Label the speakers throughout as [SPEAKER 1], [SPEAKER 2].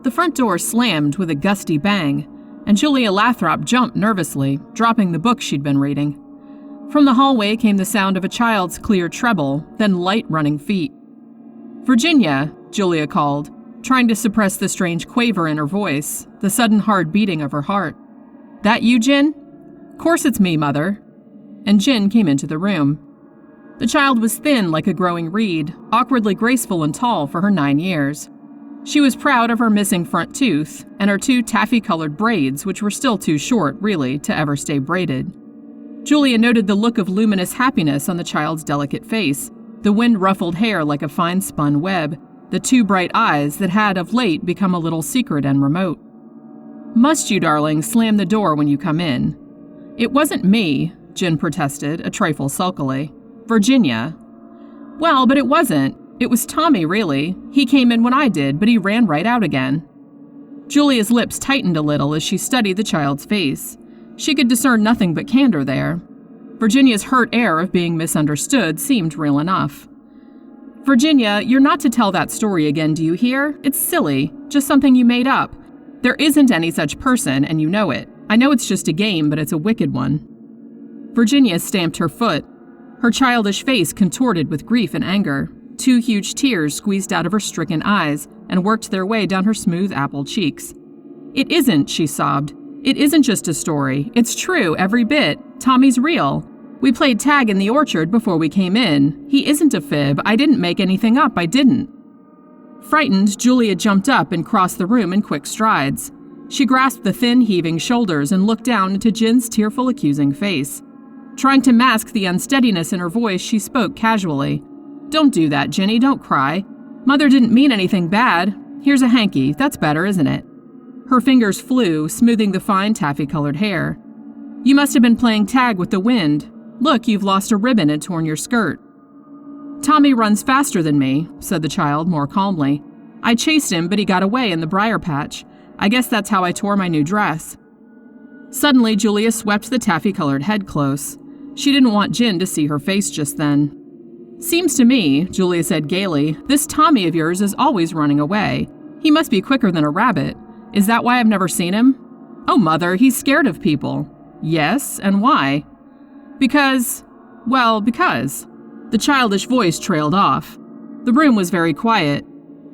[SPEAKER 1] The front door slammed with a gusty bang, and Julia Lathrop jumped nervously, dropping the book she'd been reading. From the hallway came the sound of a child's clear treble, then light running feet. "Virginia," Julia called, trying to suppress the strange quaver in her voice, the sudden hard beating of her heart. "That you, Jin?" "Course it's me, Mother." And Jin came into the room. The child was thin like a growing reed, awkwardly graceful and tall for her 9 years. She was proud of her missing front tooth and her 2 taffy-colored braids, which were still too short, really, to ever stay braided. Julia noted the look of luminous happiness on the child's delicate face, the wind-ruffled hair like a fine-spun web, the 2 bright eyes that had of late become a little secret and remote. "Must you, darling, slam the door when you come in?" "It wasn't me," Jin protested, a trifle sulkily. "Virginia." "Well, but it wasn't. It was Tommy, really. He came in when I did, but he ran right out again." Julia's lips tightened a little as she studied the child's face. She could discern nothing but candor there. Virginia's hurt air of being misunderstood seemed real enough. "Virginia, you're not to tell that story again, do you hear? It's silly. Just something you made up. There isn't any such person, and you know it. I know it's just a game, but it's a wicked one." Virginia stamped her foot. Her childish face contorted with grief and anger. 2 huge tears squeezed out of her stricken eyes and worked their way down her smooth apple cheeks. "It isn't," she sobbed. "It isn't just a story. It's true, every bit. Tommy's real. We played tag in the orchard before we came in. He isn't a fib. I didn't make anything up. I didn't." Frightened, Julia jumped up and crossed the room in quick strides. She grasped the thin, heaving shoulders and looked down into Jin's tearful, accusing face. Trying to mask the unsteadiness in her voice, she spoke casually. "Don't do that, Jinny. Don't cry. Mother didn't mean anything bad. Here's a hanky. That's better, isn't it?" Her fingers flew, smoothing the fine taffy-colored hair. "You must have been playing tag with the wind. Look, you've lost a ribbon and torn your skirt." "Tommy runs faster than me," said the child more calmly. "I chased him, but he got away in the briar patch. I guess that's how I tore my new dress." Suddenly, Julia swept the taffy-colored head close. She didn't want Jin to see her face just then. "Seems to me," Julia said gaily, "this Tommy of yours is always running away. He must be quicker than a rabbit. Is that why I've never seen him?" "Oh, Mother, he's scared of people." "Yes, and why?" Because. The childish voice trailed off. The room was very quiet.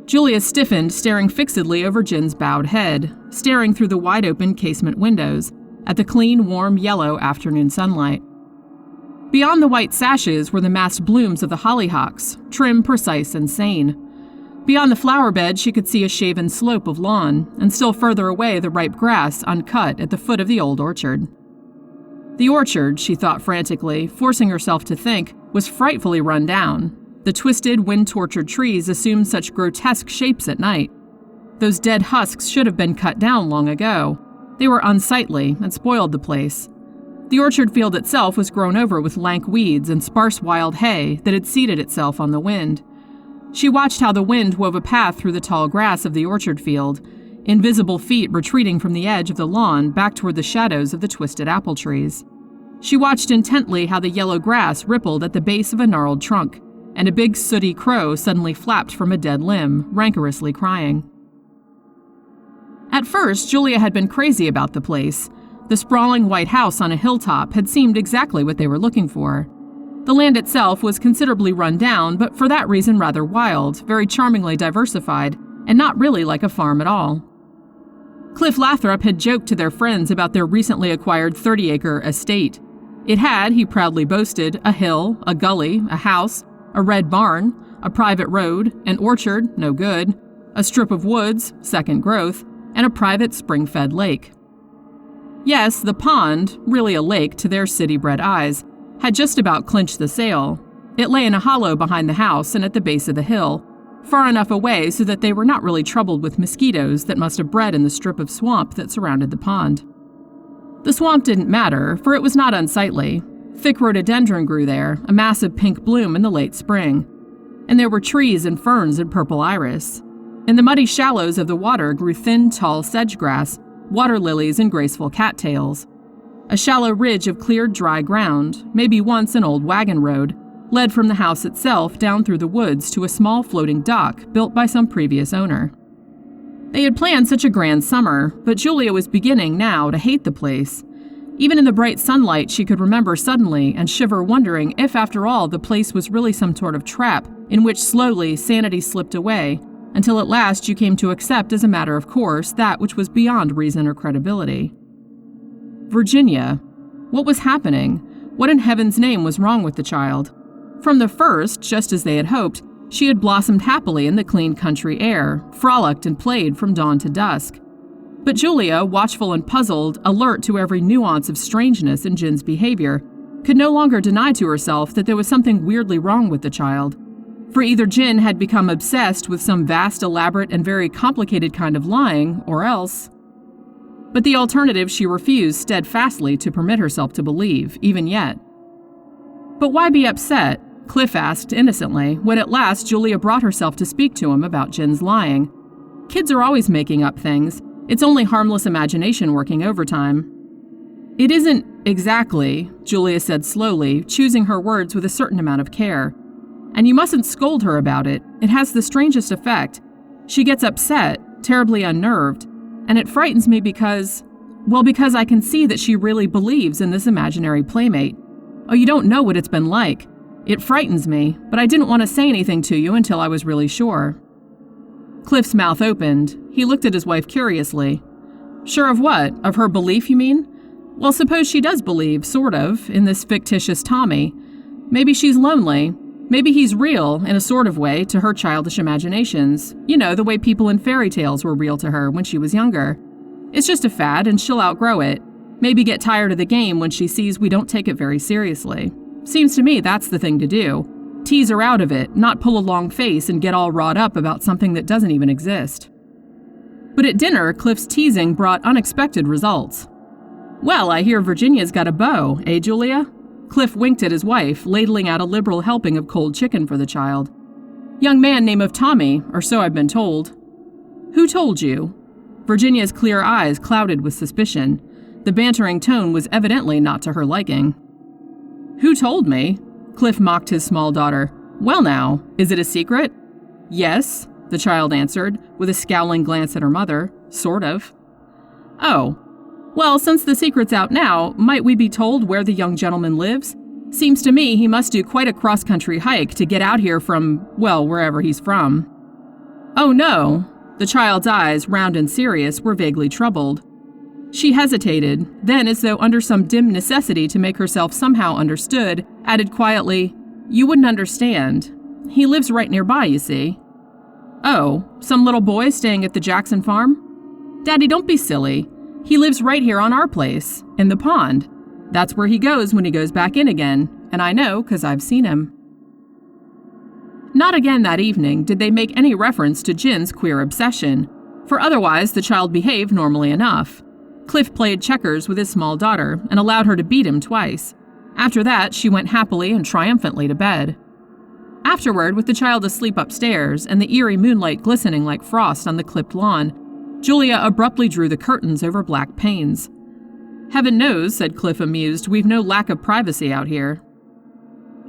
[SPEAKER 1] Julia stiffened, staring fixedly over Jin's bowed head, staring through the wide-open casement windows, at the clean, warm, yellow afternoon sunlight. Beyond the white sashes were the massed blooms of the hollyhocks, trim, precise, and sane. Beyond the flower bed, she could see a shaven slope of lawn, and still further away the ripe grass uncut at the foot of the old orchard. The orchard, she thought frantically, forcing herself to think, was frightfully run down. The twisted, wind-tortured trees assumed such grotesque shapes at night. Those dead husks should have been cut down long ago. They were unsightly and spoiled the place. The orchard field itself was grown over with lank weeds and sparse wild hay that had seeded itself on the wind. She watched how the wind wove a path through the tall grass of the orchard field, invisible feet retreating from the edge of the lawn back toward the shadows of the twisted apple trees. She watched intently how the yellow grass rippled at the base of a gnarled trunk, and a big sooty crow suddenly flapped from a dead limb, rancorously crying. At first, Julia had been crazy about the place. The sprawling white house on a hilltop had seemed exactly what they were looking for. The land itself was considerably run down, but for that reason rather wild, very charmingly diversified, and not really like a farm at all. Cliff Lathrop had joked to their friends about their recently acquired 30-acre estate. It had, he proudly boasted, a hill, a gully, a house, a red barn, a private road, an orchard, no good, a strip of woods, second growth, and a private spring-fed lake. Yes, the pond, really a lake to their city-bred eyes, had just about clinched the sale. It lay in a hollow behind the house and at the base of the hill, far enough away so that they were not really troubled with mosquitoes that must have bred in the strip of swamp that surrounded the pond. The swamp didn't matter, for it was not unsightly. Thick rhododendron grew there, a massive pink bloom in the late spring. And there were trees and ferns and purple iris. In the muddy shallows of the water grew thin, tall sedge grass, water lilies and graceful cattails. A shallow ridge of cleared, dry ground, maybe once an old wagon road, led from the house itself down through the woods to a small floating dock built by some previous owner. They had planned such a grand summer, but Julia was beginning now to hate the place. Even in the bright sunlight, she could remember suddenly and shiver, wondering if, after all, the place was really some sort of trap in which slowly sanity slipped away, until at last you came to accept as a matter of course that which was beyond reason or credibility. Virginia. What was happening? What in heaven's name was wrong with the child? From the first, just as they had hoped, she had blossomed happily in the clean country air, frolicked and played from dawn to dusk. But Julia, watchful and puzzled, alert to every nuance of strangeness in Jin's behavior, could no longer deny to herself that there was something weirdly wrong with the child. For either Jin had become obsessed with some vast, elaborate, and very complicated kind of lying, or else. But the alternative she refused steadfastly to permit herself to believe, even yet. But why be upset? Cliff asked innocently, when at last Julia brought herself to speak to him about Jin's lying. Kids are always making up things. It's only harmless imagination working overtime. It isn't exactly, Julia said slowly, choosing her words with a certain amount of care. And you mustn't scold her about it. It has the strangest effect. She gets upset, terribly unnerved, and it frightens me because I can see that she really believes in this imaginary playmate. Oh, you don't know what it's been like. It frightens me, but I didn't want to say anything to you until I was really sure. Cliff's mouth opened. He looked at his wife curiously. Sure of what? Of her belief, you mean? Well, suppose she does believe, sort of, in this fictitious Tommy. Maybe she's lonely. Maybe he's real, in a sort of way, to her childish imaginations. You know, the way people in fairy tales were real to her when she was younger. It's just a fad, and she'll outgrow it. Maybe get tired of the game when she sees we don't take it very seriously. Seems to me that's the thing to do. Tease her out of it, not pull a long face and get all wrought up about something that doesn't even exist. But at dinner, Cliff's teasing brought unexpected results. Well, I hear Virginia's got a beau, eh, Julia? Cliff winked at his wife, ladling out a liberal helping of cold chicken for the child. Young man name of Tommy, or so I've been told. Who told you? Virginia's clear eyes clouded with suspicion. The bantering tone was evidently not to her liking. Who told me? Cliff mocked his small daughter. Well now, is it a secret? Yes, the child answered, with a scowling glance at her mother. Sort of. Oh. Well, since the secret's out now, might we be told where the young gentleman lives? Seems to me he must do quite a cross-country hike to get out here from, well, wherever he's from. Oh no. The child's eyes, round and serious, were vaguely troubled. She hesitated, then, as though under some dim necessity to make herself somehow understood, added quietly, You wouldn't understand. He lives right nearby, you see. Oh, some little boy staying at the Jackson farm? Daddy, don't be silly. He lives right here on our place, in the pond. That's where he goes when he goes back in again, and I know 'cause I've seen him. Not again that evening did they make any reference to Jin's queer obsession, for otherwise the child behaved normally enough. Cliff played checkers with his small daughter and allowed her to beat him twice. After that, she went happily and triumphantly to bed. Afterward, with the child asleep upstairs and the eerie moonlight glistening like frost on the clipped lawn, Julia abruptly drew the curtains over black panes. Heaven knows, said Cliff amused, we've no lack of privacy out here.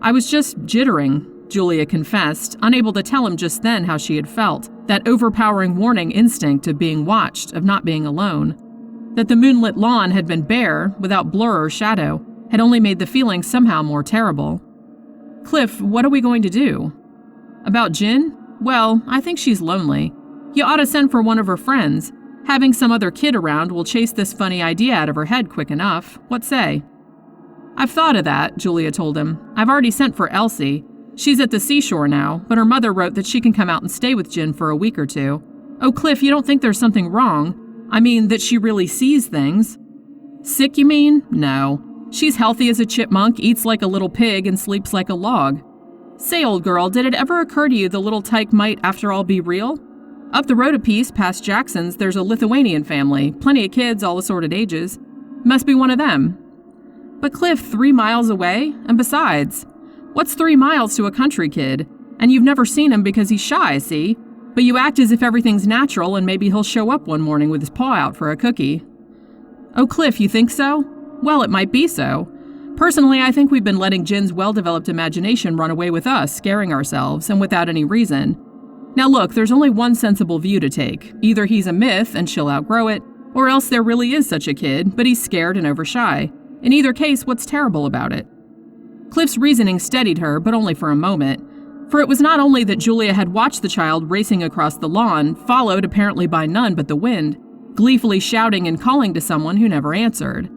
[SPEAKER 1] I was just jittering, Julia confessed, unable to tell him just then how she had felt, that overpowering warning instinct of being watched, of not being alone. That the moonlit lawn had been bare, without blur or shadow, had only made the feeling somehow more terrible. Cliff, what are we going to do? About Jin? Well, I think she's lonely. You ought to send for one of her friends. Having some other kid around will chase this funny idea out of her head quick enough. What say? I've thought of that, Julia told him. I've already sent for Ilse. She's at the seashore now, but her mother wrote that she can come out and stay with Jin for a week or two. Oh, Cliff, you don't think there's something wrong? I mean, that she really sees things. Sick, you mean? No. She's healthy as a chipmunk, eats like a little pig, and sleeps like a log. Say, old girl, did it ever occur to you the little tyke might, after all, be real? Up the road a piece, past Jackson's, there's a Lithuanian family. Plenty of kids, all assorted ages. Must be one of them. But Cliff, 3 miles away? And besides, what's 3 miles to a country kid? And you've never seen him because he's shy, see? But you act as if everything's natural and maybe he'll show up one morning with his paw out for a cookie. Oh, Cliff, you think so? Well, it might be so. Personally, I think we've been letting Jin's well-developed imagination run away with us, scaring ourselves, and without any reason. Now look, there's only one sensible view to take. Either he's a myth and she'll outgrow it, or else there really is such a kid, but he's scared and overshy. In either case, what's terrible about it? Cliff's reasoning steadied her, but only for a moment. For it was not only that Julia had watched the child racing across the lawn, followed apparently by none but the wind, gleefully shouting and calling to someone who never answered.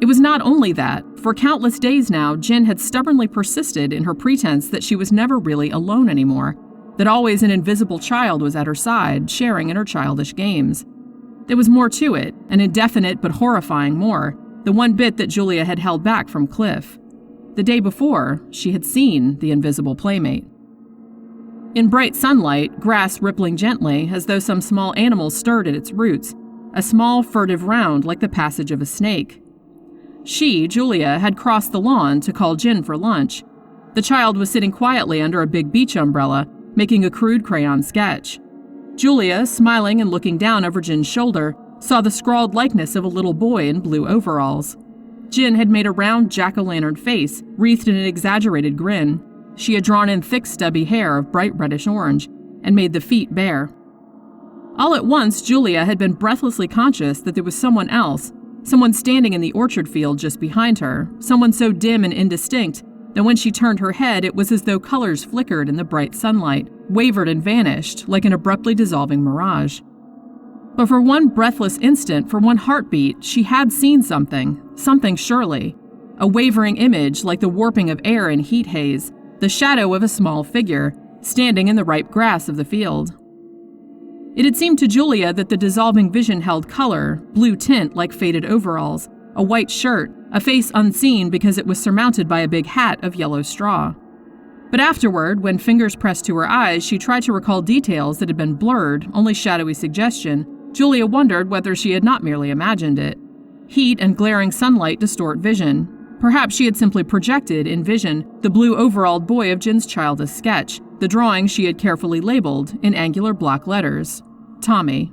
[SPEAKER 1] It was not only that. For countless days now, Jen had stubbornly persisted in her pretense that she was never really alone anymore, that always an invisible child was at her side, sharing in her childish games. There was more to it, an indefinite but horrifying more, the one bit that Julia had held back from Cliff. The day before, she had seen the invisible playmate. In bright sunlight, grass rippling gently as though some small animal stirred at its roots, a small furtive round like the passage of a snake. She, Julia, had crossed the lawn to call Jen for lunch. The child was sitting quietly under a big beach umbrella, making a crude crayon sketch. Julia, smiling and looking down over Jen's shoulder, saw the scrawled likeness of a little boy in blue overalls. Jen had made a round jack-o'-lantern face, wreathed in an exaggerated grin. She had drawn in thick stubby hair of bright reddish orange, and made the feet bare. All at once, Julia had been breathlessly conscious that there was someone else, someone standing in the orchard field just behind her, someone so dim and indistinct that when she turned her head it was as though colors flickered in the bright sunlight, wavered and vanished like an abruptly dissolving mirage. But for one breathless instant, for one heartbeat, she had seen something surely. A wavering image like the warping of air in heat haze, the shadow of a small figure, standing in the ripe grass of the field. It had seemed to Julia that the dissolving vision held color, blue tint like faded overalls, a white shirt, a face unseen because it was surmounted by a big hat of yellow straw. But afterward, when fingers pressed to her eyes, she tried to recall details that had been blurred, only shadowy suggestion. Julia wondered whether she had not merely imagined it. Heat and glaring sunlight distort vision. Perhaps she had simply projected, in vision, the blue overalled boy of Jen's childish sketch, the drawing she had carefully labeled, in angular block letters, Tommy.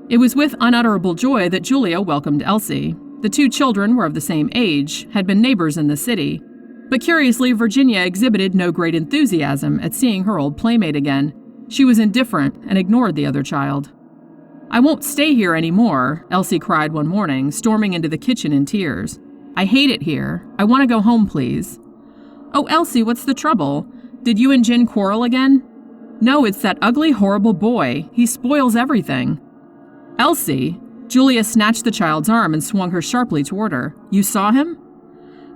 [SPEAKER 1] It was with unutterable joy that Julia welcomed Elsie. The two children were of the same age, had been neighbors in the city. But curiously, Virginia exhibited no great enthusiasm at seeing her old playmate again. She was indifferent and ignored the other child. "I won't stay here anymore," Elsie cried one morning, storming into the kitchen in tears. "I hate it here. I want to go home, please." "Oh, Elsie, what's the trouble? Did you and Jen quarrel again?" "No, it's that ugly, horrible boy. He spoils everything." "Elsie!" Julia snatched the child's arm and swung her sharply toward her. "You saw him?"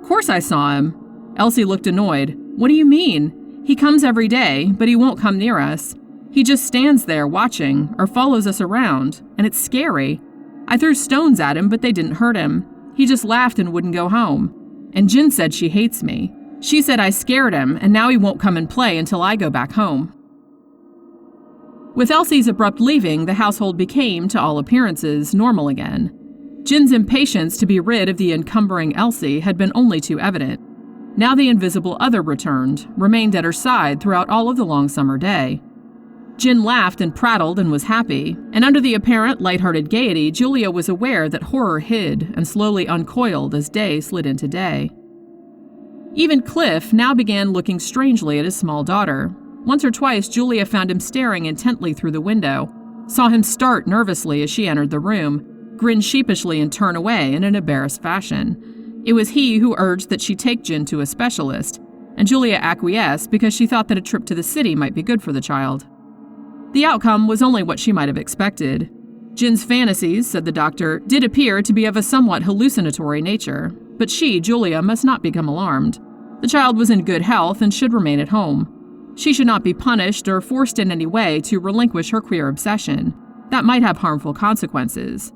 [SPEAKER 1] "Course I saw him." Elsie looked annoyed. "What do you mean? He comes every day, but he won't come near us. He just stands there watching, or follows us around, and it's scary. I threw stones at him, but they didn't hurt him. He just laughed and wouldn't go home. And Jen said she hates me. She said I scared him, and now he won't come and play until I go back home." With Elsie's abrupt leaving, the household became, to all appearances, normal again. Jen's impatience to be rid of the encumbering Elsie had been only too evident. Now the invisible other returned, remained at her side throughout all of the long summer day. Jen laughed and prattled and was happy, and under the apparent light-hearted gaiety, Julia was aware that horror hid and slowly uncoiled as day slid into day. Even Cliff now began looking strangely at his small daughter. Once or twice, Julia found him staring intently through the window, saw him start nervously as she entered the room, grin sheepishly and turn away in an embarrassed fashion. It was he who urged that she take Jen to a specialist, and Julia acquiesced because she thought that a trip to the city might be good for the child. The outcome was only what she might have expected. Jen's fantasies, said the doctor, did appear to be of a somewhat hallucinatory nature, but she, Julia, must not become alarmed. The child was in good health and should remain at home. She should not be punished or forced in any way to relinquish her queer obsession. That might have harmful consequences.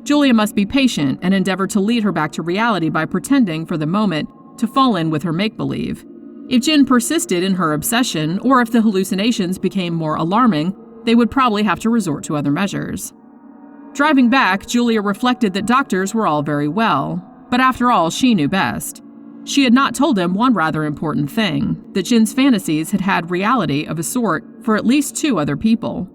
[SPEAKER 1] Julia must be patient and endeavor to lead her back to reality by pretending, for the moment, to fall in with her make-believe. If Jen persisted in her obsession, or if the hallucinations became more alarming, they would probably have to resort to other measures. Driving back, Julia reflected that doctors were all very well, but after all, she knew best. She had not told him one rather important thing, that Jen's fantasies had had reality of a sort for at least 2 other people.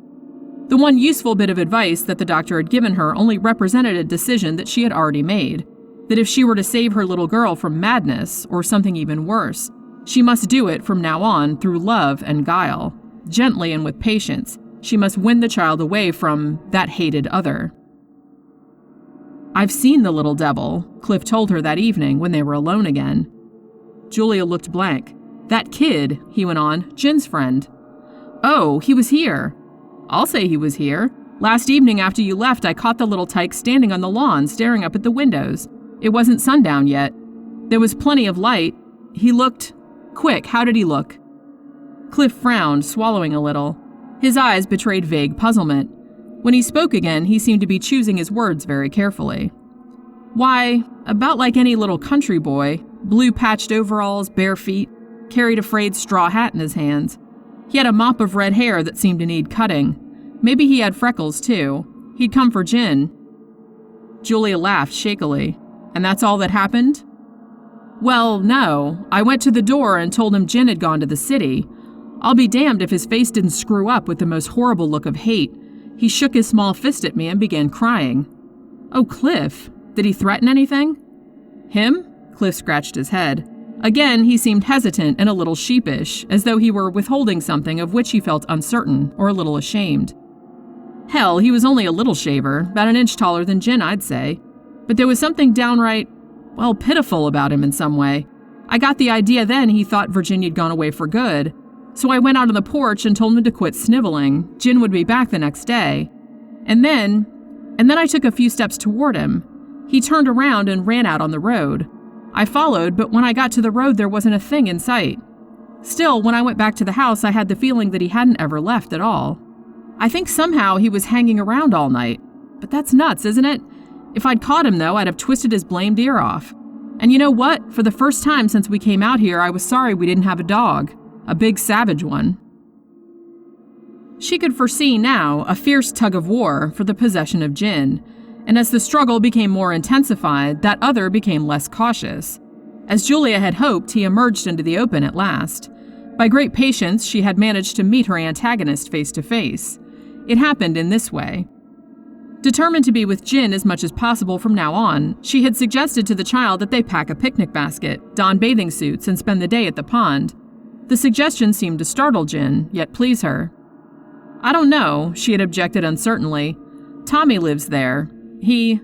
[SPEAKER 1] The one useful bit of advice that the doctor had given her only represented a decision that she had already made, that if she were to save her little girl from madness, or something even worse, she must do it from now on through love and guile. gently and with patience. She must win the child away from that hated other. "I've seen the little devil," Cliff told her that evening when they were alone again. Julia looked blank. "That kid," he went on, "Jin's friend." "Oh, he was here." "I'll say he was here. Last evening after you left, I caught the little tyke standing on the lawn, staring up at the windows. It wasn't sundown yet. There was plenty of light. He looked... Quick, how did he look?" Cliff frowned, swallowing a little. His eyes betrayed vague puzzlement. When he spoke again, he seemed to be choosing his words very carefully. "Why, about like any little country boy. Blue patched overalls, bare feet, carried a frayed straw hat in his hands. He had a mop of red hair that seemed to need cutting. Maybe he had freckles, too. He'd come for Jin." Julia laughed shakily. "And that's all that happened?" "Well, no. I went to the door and told him Jin had gone to the city. I'll be damned if his face didn't screw up with the most horrible look of hate. He shook his small fist at me and began crying." "Oh, Cliff. Did he threaten anything?" "Him?" Cliff scratched his head. Again, he seemed hesitant and a little sheepish, as though he were withholding something of which he felt uncertain or a little ashamed. "Hell, he was only a little shaver, about an inch taller than Jin, I'd say. But there was something downright, well, pitiful about him in some way. I got the idea then he thought Virginia'd gone away for good. So I went out on the porch and told him to quit sniveling. Jin would be back the next day. And then I took a few steps toward him. He turned around and ran out on the road. I followed, but when I got to the road, there wasn't a thing in sight. Still, when I went back to the house, I had the feeling that he hadn't ever left at all. I think somehow he was hanging around all night. But that's nuts, isn't it? If I'd caught him, though, I'd have twisted his blamed ear off. And you know what? For the first time since we came out here, I was sorry we didn't have a dog. A big savage one." She could foresee now a fierce tug of war for the possession of Jin, and as the struggle became more intensified, that other became less cautious. As Julia had hoped, he emerged into the open at last. By great patience, she had managed to meet her antagonist face to face. It happened in this way. Determined to be with Jin as much as possible from now on, she had suggested to the child that they pack a picnic basket, don bathing suits, and spend the day at the pond. The suggestion seemed to startle Jin, yet please her. "I don't know," she had objected uncertainly. "Tommy lives there. He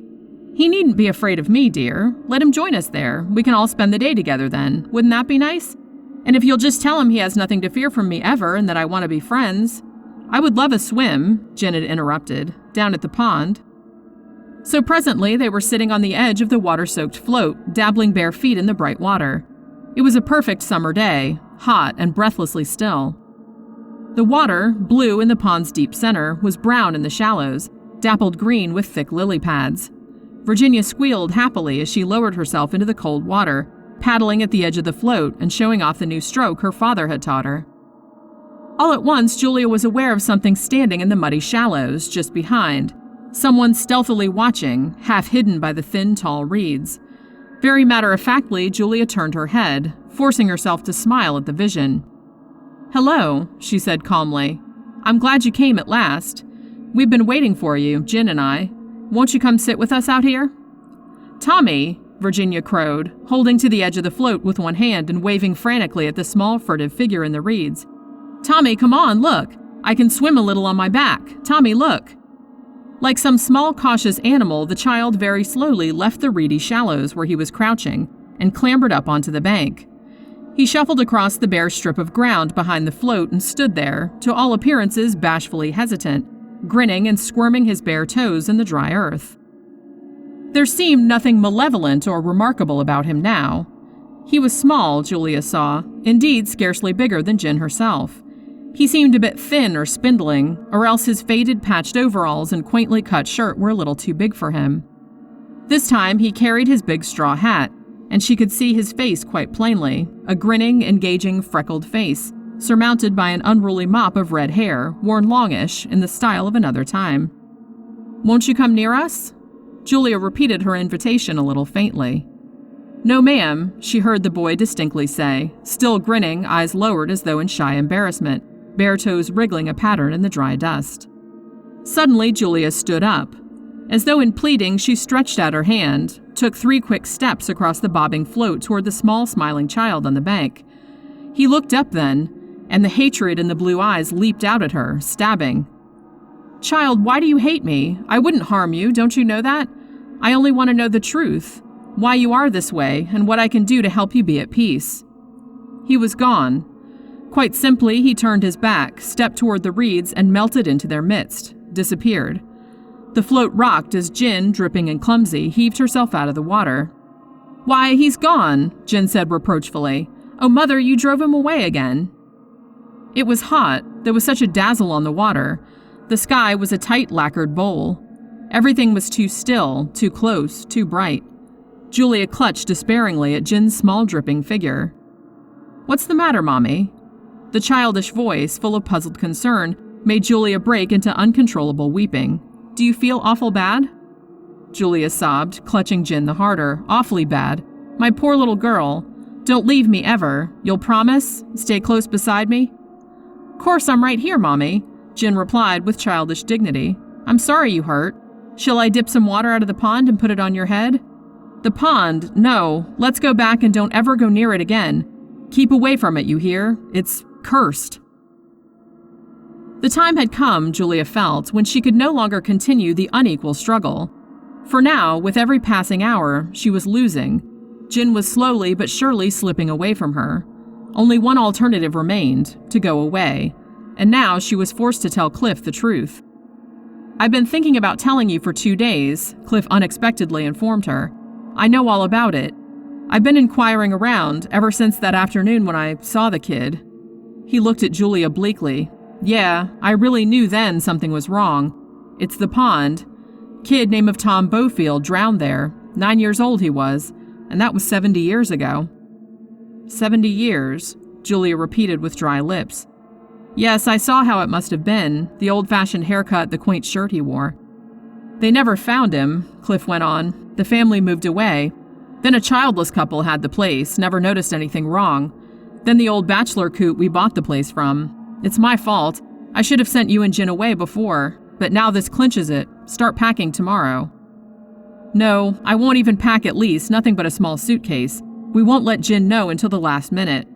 [SPEAKER 1] needn't be afraid of me, dear. Let him join us there. We can all spend the day together then. Wouldn't that be nice? And if you'll just tell him he has nothing to fear from me ever and that I want to be friends." "I would love a swim," Jen had interrupted, "down at the pond." So presently they were sitting on the edge of the water-soaked float, dabbling bare feet in the bright water. It was a perfect summer day, hot and breathlessly still. The water, blue in the pond's deep center, was brown in the shallows, dappled green with thick lily pads. Virginia squealed happily as she lowered herself into the cold water, paddling at the edge of the float and showing off the new stroke her father had taught her. All at once, Julia was aware of something standing in the muddy shallows, just behind. Someone stealthily watching, half hidden by the thin, tall reeds. Very matter-of-factly, Julia turned her head, forcing herself to smile at the vision. "Hello," she said calmly. "I'm glad you came at last. We've been waiting for you, Jin and I. Won't you come sit with us out here?" "Tommy," Virginia crowed, holding to the edge of the float with one hand and waving frantically at the small, furtive figure in the reeds. "Tommy, come on, look! I can swim a little on my back. Tommy, look!" Like some small, cautious animal, the child very slowly left the reedy shallows where he was crouching and clambered up onto the bank. He shuffled across the bare strip of ground behind the float and stood there, to all appearances bashfully hesitant, grinning and squirming his bare toes in the dry earth. There seemed nothing malevolent or remarkable about him now. He was small, Julia saw, indeed scarcely bigger than Jin herself. He seemed a bit thin or spindling, or else his faded patched overalls and quaintly cut shirt were a little too big for him. This time he carried his big straw hat, and she could see his face quite plainly, a grinning, engaging, freckled face, surmounted by an unruly mop of red hair, worn longish, in the style of another time. "Won't you come near us?" Julia repeated her invitation a little faintly. "No, ma'am," she heard the boy distinctly say, still grinning, eyes lowered as though in shy embarrassment, bare toes wriggling a pattern in the dry dust. Suddenly, Julia stood up. As though in pleading, she stretched out her hand, took 3 quick steps across the bobbing float toward the small, smiling child on the bank. He looked up then, and the hatred in the blue eyes leaped out at her, stabbing. "Child, why do you hate me? I wouldn't harm you, don't you know that? I only want to know the truth, why you are this way, and what I can do to help you be at peace." He was gone. Quite simply, he turned his back, stepped toward the reeds, and melted into their midst, disappeared. The float rocked as Jin, dripping and clumsy, heaved herself out of the water. "Why, he's gone," Jin said reproachfully. "Oh, Mother, you drove him away again." It was hot. There was such a dazzle on the water. The sky was a tight lacquered bowl. Everything was too still, too close, too bright. Julia clutched despairingly at Jin's small dripping figure. "What's the matter, Mommy?" The childish voice, full of puzzled concern, made Julia break into uncontrollable weeping. "Do you feel awful bad?" Julia sobbed, clutching Jin the harder. "Awfully bad. My poor little girl. Don't leave me ever. You'll promise? Stay close beside me?" "Course I'm right here, Mommy," Jin replied with childish dignity. "I'm sorry you hurt. Shall I dip some water out of the pond and put it on your head?" "The pond? No. Let's go back and don't ever go near it again. Keep away from it, you hear? It's cursed." The time had come, Julia felt, when she could no longer continue the unequal struggle. For now, with every passing hour, she was losing. Jin was slowly but surely slipping away from her. Only one alternative remained, to go away. And now she was forced to tell Cliff the truth. "I've been thinking about telling you for 2 days," Cliff unexpectedly informed her. "I know all about it. I've been inquiring around ever since that afternoon when I saw the kid." He looked at Julia bleakly. "Yeah, I really knew then something was wrong. It's the pond. Kid name of Tom Bofield drowned there. 9 years old he was, and that was 70 years ago." 70 years, Julia repeated with dry lips. "Yes, I saw how it must have been, the old-fashioned haircut, the quaint shirt he wore." "They never found him," Cliff went on. "The family moved away. Then a childless couple had the place, never noticed anything wrong. Then the old bachelor coot we bought the place from. It's my fault. I should have sent you and Jin away before, but now this clinches it. Start packing tomorrow." "No, I won't even pack at least, nothing but a small suitcase. We won't let Jin know until the last minute.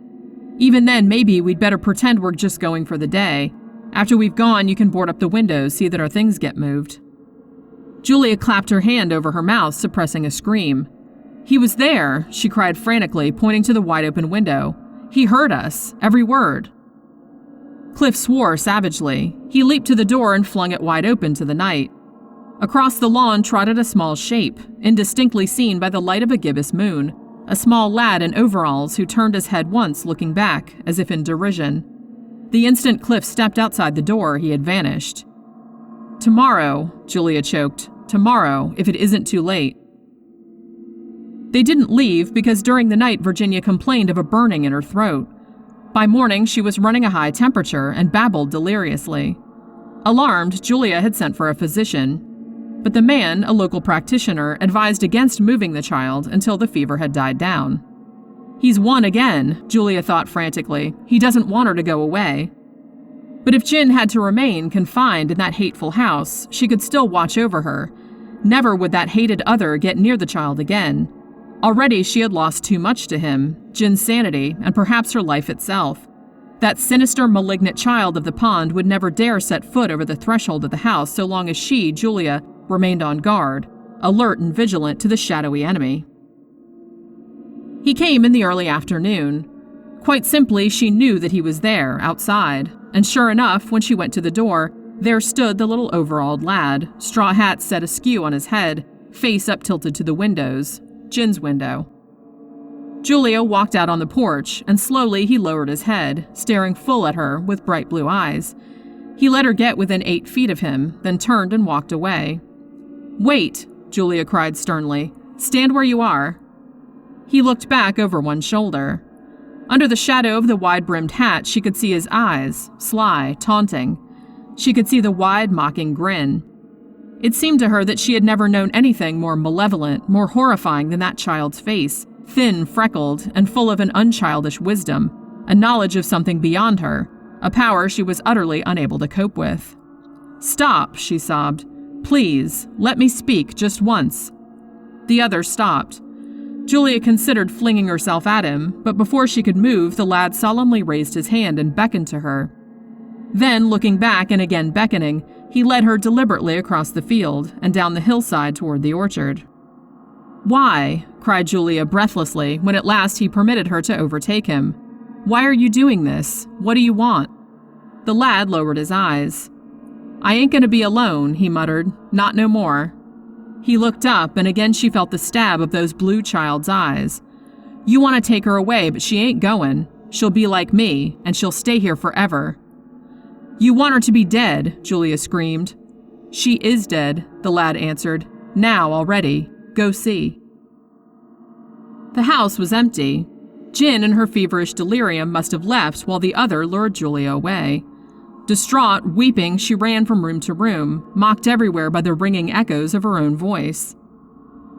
[SPEAKER 1] Even then, maybe we'd better pretend we're just going for the day. After we've gone, you can board up the windows, see that our things get moved." Julia clapped her hand over her mouth, suppressing a scream. "He was there," she cried frantically, pointing to the wide-open window. "He heard us, every word." Cliff swore savagely. He leaped to the door and flung it wide open to the night. Across the lawn trotted a small shape, indistinctly seen by the light of a gibbous moon, a small lad in overalls who turned his head once, looking back, as if in derision. The instant Cliff stepped outside the door, he had vanished. "Tomorrow," Julia choked. "Tomorrow, if it isn't too late." They didn't leave because during the night Virginia complained of a burning in her throat. By morning, she was running a high temperature and babbled deliriously. Alarmed, Julia had sent for a physician. But the man, a local practitioner, advised against moving the child until the fever had died down. "He's won again," Julia thought frantically. "He doesn't want her to go away." But if Jin had to remain confined in that hateful house, she could still watch over her. Never would that hated other get near the child again. Already she had lost too much to him, Jin's sanity, and perhaps her life itself. That sinister, malignant child of the pond would never dare set foot over the threshold of the house so long as she, Julia, remained on guard, alert and vigilant to the shadowy enemy. He came in the early afternoon. Quite simply, she knew that he was there, outside, and sure enough, when she went to the door, there stood the little overalled lad, straw hat set askew on his head, face up tilted to the windows, Jin's window. Julia walked out on the porch, and slowly he lowered his head, staring full at her with bright blue eyes. He let her get within 8 feet of him, then turned and walked away. "Wait," Julia cried sternly. "Stand where you are." He looked back over one shoulder. Under the shadow of the wide-brimmed hat, she could see his eyes, sly, taunting. She could see the wide, mocking grin. It seemed to her that she had never known anything more malevolent, more horrifying than that child's face, thin, freckled, and full of an unchildish wisdom, a knowledge of something beyond her, a power she was utterly unable to cope with. "Stop," she sobbed. "Please, let me speak just once." The other stopped. Julia considered flinging herself at him, but before she could move, the lad solemnly raised his hand and beckoned to her. Then, looking back and again beckoning, he led her deliberately across the field and down the hillside toward the orchard. "Why?" cried Julia breathlessly when at last he permitted her to overtake him. "Why are you doing this? What do you want?" The lad lowered his eyes. "I ain't gonna be alone," he muttered. "Not no more." He looked up, and again she felt the stab of those blue child's eyes. "You want to take her away, but she ain't going. She'll be like me, and she'll stay here forever." "You want her to be dead," Julia screamed. "She is dead," the lad answered. "Now already. Go see." The house was empty. Jin, in her feverish delirium, must have left while the other lured Julia away. Distraught, weeping, she ran from room to room, mocked everywhere by the ringing echoes of her own voice.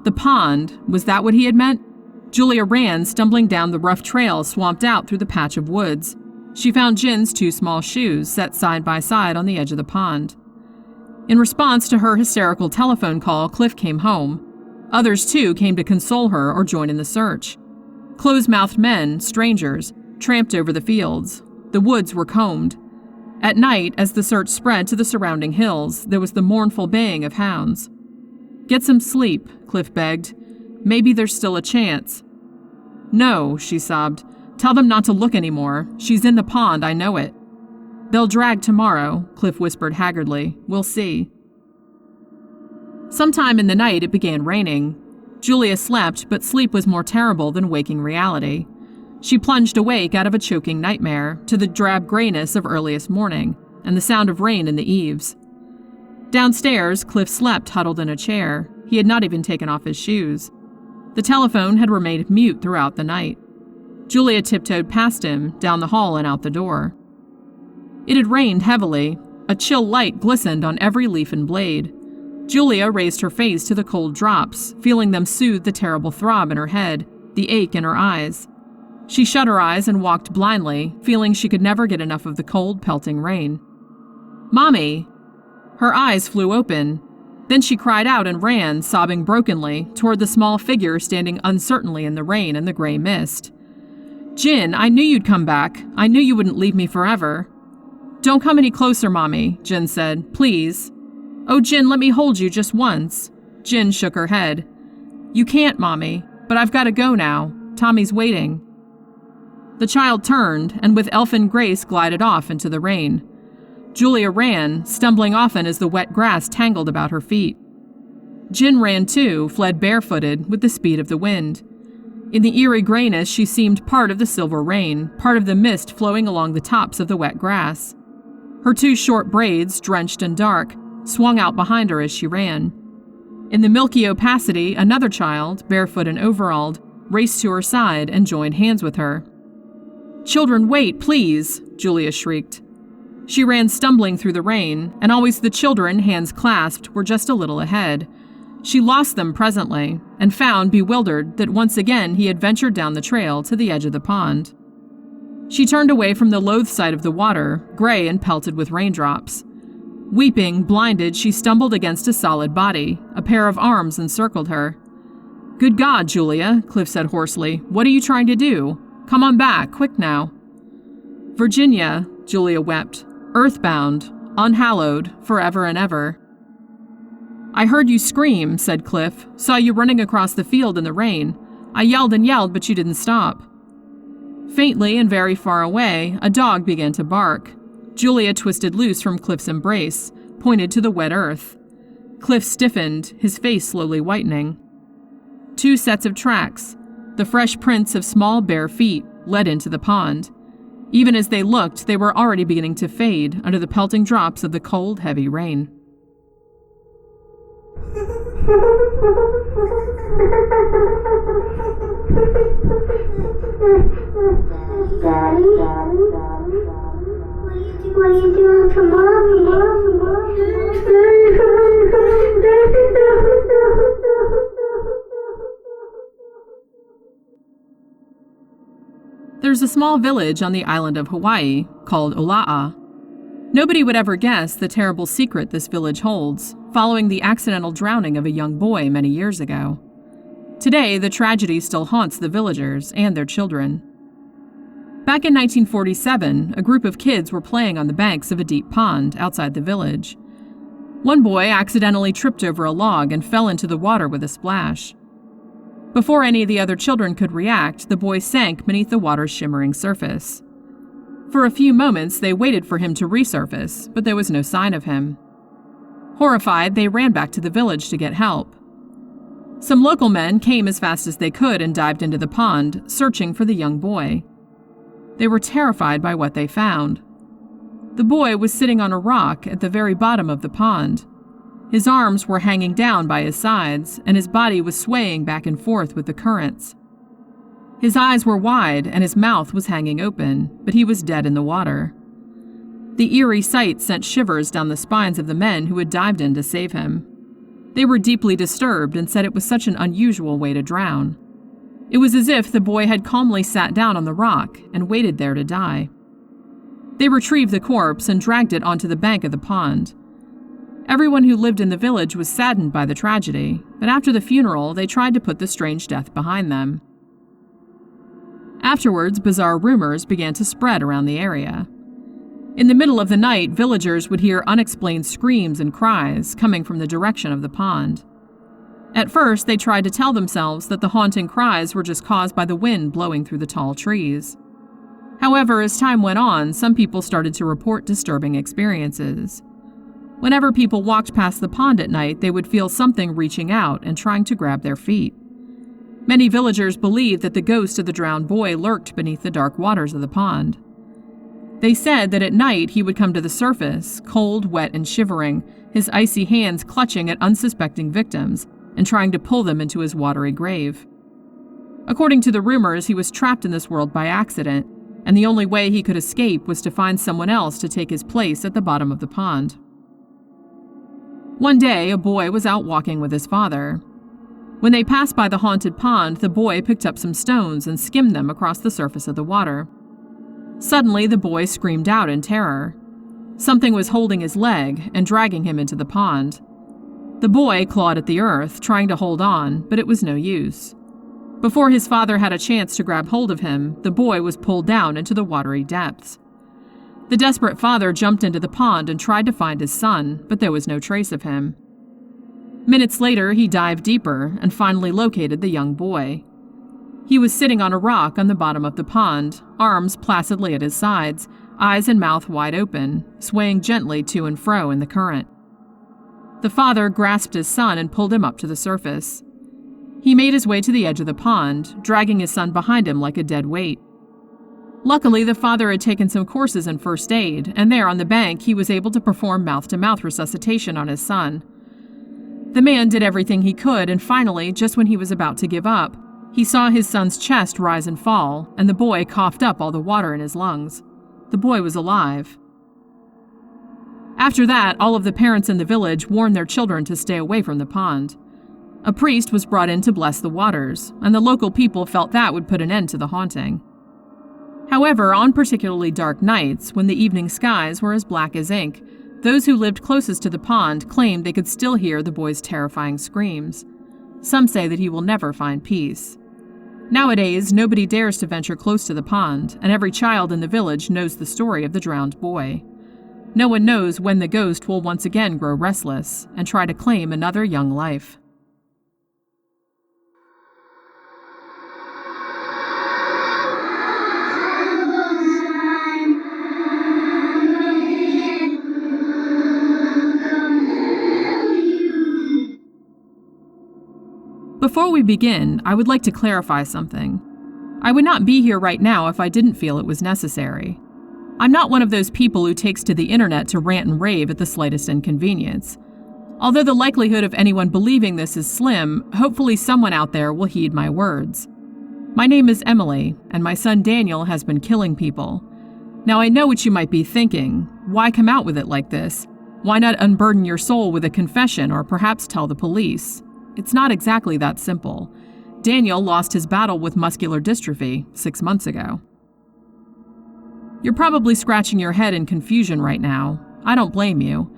[SPEAKER 1] The pond, was that what he had meant? Julia ran, stumbling down the rough trail swamped out through the patch of woods. She found Jin's 2 small shoes set side by side on the edge of the pond. In response to her hysterical telephone call, Cliff came home. Others, too, came to console her or join in the search. Close-mouthed men, strangers, tramped over the fields. The woods were combed. At night, as the search spread to the surrounding hills, there was the mournful baying of hounds. "Get some sleep," Cliff begged. "Maybe there's still a chance." "No," she sobbed. "Tell them not to look anymore. She's in the pond, I know it." "They'll drag tomorrow," Cliff whispered haggardly. "We'll see." Sometime in the night it began raining. Julia slept, but sleep was more terrible than waking reality. She plunged awake out of a choking nightmare to the drab grayness of earliest morning and the sound of rain in the eaves. Downstairs, Cliff slept huddled in a chair. He had not even taken off his shoes. The telephone had remained mute throughout the night. Julia tiptoed past him, down the hall and out the door. It had rained heavily. A chill light glistened on every leaf and blade. Julia raised her face to the cold drops, feeling them soothe the terrible throb in her head, the ache in her eyes. She shut her eyes and walked blindly, feeling she could never get enough of the cold, pelting rain. "Mommy!" Her eyes flew open. Then she cried out and ran, sobbing brokenly, toward the small figure standing uncertainly in the rain and the gray mist. "Jin, I knew you'd come back. I knew you wouldn't leave me forever." "Don't come any closer, Mommy," Jin said. "Please." "Oh, Jin, let me hold you just once." Jin shook her head. "You can't, Mommy, but I've got to go now. Tommy's waiting." The child turned, and with elfin grace glided off into the rain. Julia ran, stumbling often as the wet grass tangled about her feet. Jin ran too, fled barefooted, with the speed of the wind. In the eerie grayness she seemed part of the silver rain, part of the mist flowing along the tops of the wet grass. Her 2 short braids, drenched and dark, swung out behind her as she ran. In the milky opacity, another child, barefoot and overalled, raced to her side and joined hands with her. "Children, wait, please!" Julia shrieked. She ran stumbling through the rain, and always the children, hands clasped, were just a little ahead. She lost them presently, and found, bewildered, that once again he had ventured down the trail to the edge of the pond. She turned away from the loath sight of the water, gray and pelted with raindrops. Weeping, blinded, she stumbled against a solid body. A pair of arms encircled her. "Good God, Julia," Cliff said hoarsely. "What are you trying to do? Come on back, quick now." "Virginia," Julia wept. "Earthbound, unhallowed, forever and ever." "I heard you scream," said Cliff. "Saw you running across the field in the rain. I yelled and yelled, but you didn't stop." Faintly and very far away, a dog began to bark. Julia twisted loose from Cliff's embrace, pointed to the wet earth. Cliff stiffened, his face slowly whitening. 2 sets of tracks. The fresh prints of small bare feet led into the pond. Even as they looked, they were already beginning to fade under the pelting drops of the cold, heavy rain.
[SPEAKER 2] Daddy? What are you doing to Mommy?
[SPEAKER 1] There's a small village on the island of Hawaii called Ola'a. Nobody would ever guess the terrible secret this village holds, following the accidental drowning of a young boy many years ago. Today, the tragedy still haunts the villagers and their children. Back in 1947, a group of kids were playing on the banks of a deep pond outside the village. One boy accidentally tripped over a log and fell into the water with a splash. Before any of the other children could react, the boy sank beneath the water's shimmering surface. For a few moments, they waited for him to resurface, but there was no sign of him. Horrified, they ran back to the village to get help. Some local men came as fast as they could and dived into the pond, searching for the young boy. They were terrified by what they found. The boy was sitting on a rock at the very bottom of the pond. His arms were hanging down by his sides, and his body was swaying back and forth with the currents. His eyes were wide, and his mouth was hanging open, but he was dead in the water. The eerie sight sent shivers down the spines of the men who had dived in to save him. They were deeply disturbed and said it was such an unusual way to drown. It was as if the boy had calmly sat down on the rock and waited there to die. They retrieved the corpse and dragged it onto the bank of the pond. Everyone who lived in the village was saddened by the tragedy, but after the funeral, they tried to put the strange death behind them. Afterwards, bizarre rumors began to spread around the area. In the middle of the night, villagers would hear unexplained screams and cries coming from the direction of the pond. At first, they tried to tell themselves that the haunting cries were just caused by the wind blowing through the tall trees. However, as time went on, some people started to report disturbing experiences. Whenever people walked past the pond at night, they would feel something reaching out and trying to grab their feet. Many villagers believed that the ghost of the drowned boy lurked beneath the dark waters of the pond. They said that at night he would come to the surface, cold, wet, and shivering, his icy hands clutching at unsuspecting victims and trying to pull them into his watery grave. According to the rumors, he was trapped in this world by accident, and the only way he could escape was to find someone else to take his place at the bottom of the pond. One day, a boy was out walking with his father. When they passed by the haunted pond, the boy picked up some stones and skimmed them across the surface of the water. Suddenly, the boy screamed out in terror. Something was holding his leg and dragging him into the pond. The boy clawed at the earth, trying to hold on, but it was no use. Before his father had a chance to grab hold of him, the boy was pulled down into the watery depths. The desperate father jumped into the pond and tried to find his son, but there was no trace of him. Minutes later, he dived deeper and finally located the young boy. He was sitting on a rock on the bottom of the pond, arms placidly at his sides, eyes and mouth wide open, swaying gently to and fro in the current. The father grasped his son and pulled him up to the surface. He made his way to the edge of the pond, dragging his son behind him like a dead weight. Luckily, the father had taken some courses in first aid, and there on the bank he was able to perform mouth-to-mouth resuscitation on his son. The man did everything he could, and finally, just when he was about to give up, he saw his son's chest rise and fall, and the boy coughed up all the water in his lungs. The boy was alive. After that, all of the parents in the village warned their children to stay away from the pond. A priest was brought in to bless the waters, and the local people felt that would put an end to the haunting. However, on particularly dark nights, when the evening skies were as black as ink, those who lived closest to the pond claimed they could still hear the boy's terrifying screams. Some say that he will never find peace. Nowadays, nobody dares to venture close to the pond, and every child in the village knows the story of the drowned boy. No one knows when the ghost will once again grow restless and try to claim another young life. Before we begin, I would like to clarify something. I would not be here right now if I didn't feel it was necessary. I'm not one of those people who takes to the internet to rant and rave at the slightest inconvenience. Although the likelihood of anyone believing this is slim, hopefully someone out there will heed my words. My name is Emily, and my son Daniel has been killing people. Now I know what you might be thinking. Why come out with it like this? Why not unburden your soul with a confession or perhaps tell the police? It's not exactly that simple. Daniel lost his battle with muscular dystrophy 6 months ago. You're probably scratching your head in confusion right now. I don't blame you.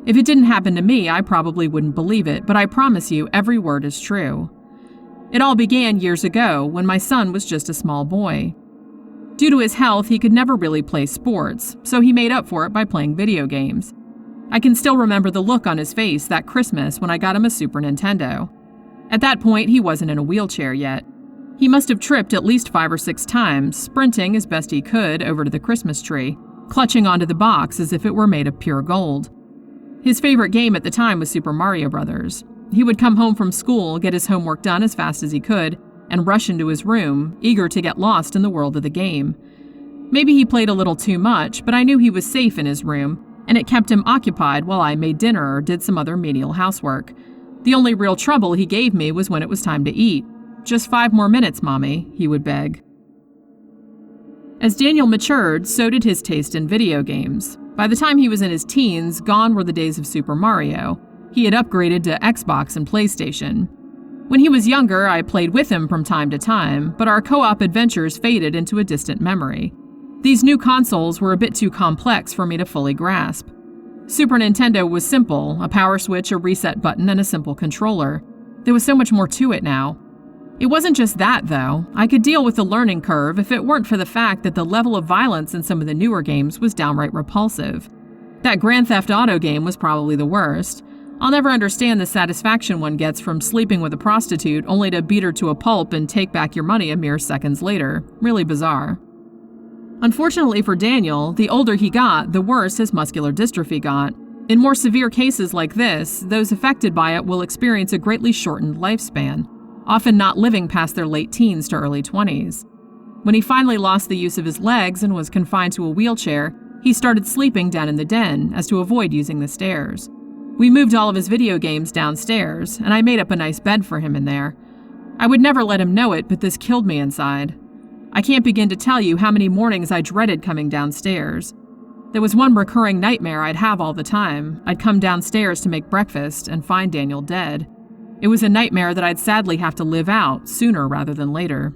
[SPEAKER 1] If it didn't happen to me, I probably wouldn't believe it, but I promise you every word is true. It all began years ago when my son was just a small boy. Due to his health, he could never really play sports, so he made up for it by playing video games. I can still remember the look on his face that Christmas when I got him a Super Nintendo. At that point, he wasn't in a wheelchair yet. He must have tripped at least 5 or 6 times, sprinting as best he could over to the Christmas tree, clutching onto the box as if it were made of pure gold. His favorite game at the time was Super Mario Bros. He would come home from school, get his homework done as fast as he could, and rush into his room, eager to get lost in the world of the game. Maybe he played a little too much, but I knew he was safe in his room, and it kept him occupied while I made dinner or did some other menial housework. The only real trouble he gave me was when it was time to eat. "Just 5 more minutes, Mommy," he would beg. As Daniel matured, so did his taste in video games. By the time he was in his teens, gone were the days of Super Mario. He had upgraded to Xbox and PlayStation. When he was younger, I played with him from time to time, but our co-op adventures faded into a distant memory. These new consoles were a bit too complex for me to fully grasp. Super Nintendo was simple, a power switch, a reset button, and a simple controller. There was so much more to it now. It wasn't just that, though. I could deal with the learning curve if it weren't for the fact that the level of violence in some of the newer games was downright repulsive. That Grand Theft Auto game was probably the worst. I'll never understand the satisfaction one gets from sleeping with a prostitute only to beat her to a pulp and take back your money a mere seconds later. Really bizarre. Unfortunately for Daniel, the older he got, the worse his muscular dystrophy got. In more severe cases like this, those affected by it will experience a greatly shortened lifespan, often not living past their late teens to early 20s. When he finally lost the use of his legs and was confined to a wheelchair, he started sleeping down in the den as to avoid using the stairs. We moved all of his video games downstairs, and I made up a nice bed for him in there. I would never let him know it, but this killed me inside. I can't begin to tell you how many mornings I dreaded coming downstairs. There was one recurring nightmare I'd have all the time. I'd come downstairs to make breakfast and find Daniel dead. It was a nightmare that I'd sadly have to live out sooner rather than later.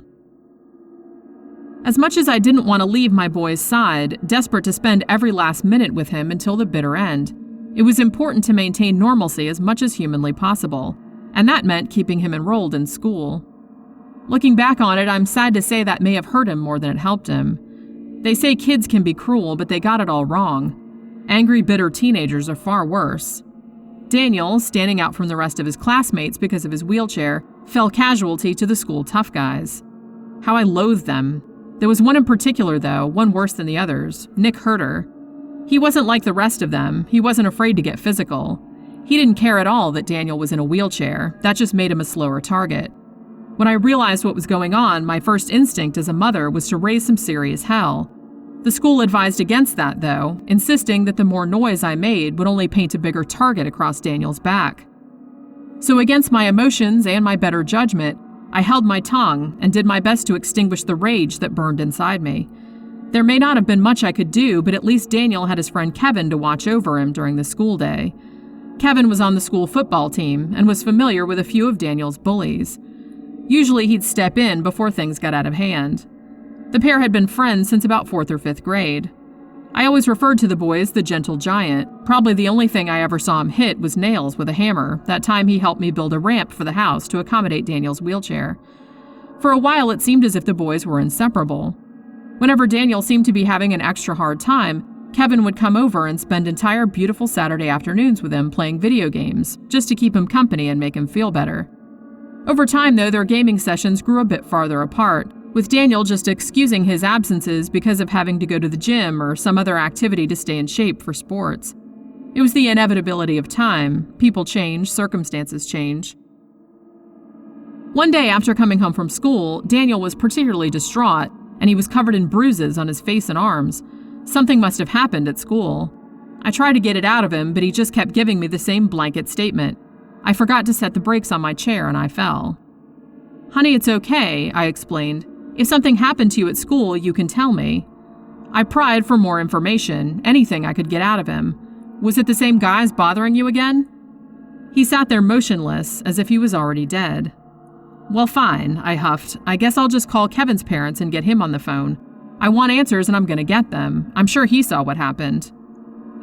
[SPEAKER 1] As much as I didn't want to leave my boy's side, desperate to spend every last minute with him until the bitter end, it was important to maintain normalcy as much as humanly possible, and that meant keeping him enrolled in school. Looking back on it, I'm sad to say that may have hurt him more than it helped him. They say kids can be cruel, but they got it all wrong. Angry, bitter teenagers are far worse. Daniel, standing out from the rest of his classmates because of his wheelchair, fell casualty to the school tough guys. How I loathed them. There was one in particular, though, one worse than the others, Nick Herter. He wasn't like the rest of them. He wasn't afraid to get physical. He didn't care at all that Daniel was in a wheelchair. That just made him a slower target. When I realized what was going on, my first instinct as a mother was to raise some serious hell. The school advised against that, though, insisting that the more noise I made would only paint a bigger target across Daniel's back. So against my emotions and my better judgment, I held my tongue and did my best to extinguish the rage that burned inside me. There may not have been much I could do, but at least Daniel had his friend Kevin to watch over him during the school day. Kevin was on the school football team and was familiar with a few of Daniel's bullies. Usually he'd step in before things got out of hand. The pair had been friends since about 4th or 5th grade. I always referred to the boy as the gentle giant. Probably the only thing I ever saw him hit was nails with a hammer, that time he helped me build a ramp for the house to accommodate Daniel's wheelchair. For a while it seemed as if the boys were inseparable. Whenever Daniel seemed to be having an extra hard time, Kevin would come over and spend entire beautiful Saturday afternoons with him playing video games, just to keep him company and make him feel better. Over time, though, their gaming sessions grew a bit farther apart, with Daniel just excusing his absences because of having to go to the gym or some other activity to stay in shape for sports. It was the inevitability of time. People change, circumstances change. One day after coming home from school, Daniel was particularly distraught, and he was covered in bruises on his face and arms. Something must have happened at school. I tried to get it out of him, but he just kept giving me the same blanket statement. I forgot to set the brakes on my chair and I fell. "Honey, it's okay," I explained. "If something happened to you at school, you can tell me." I pried for more information, anything I could get out of him. "Was it the same guys bothering you again?" He sat there motionless, as if he was already dead. "Well, fine," I huffed. "I guess I'll just call Kevin's parents and get him on the phone. I want answers and I'm gonna get them. I'm sure he saw what happened."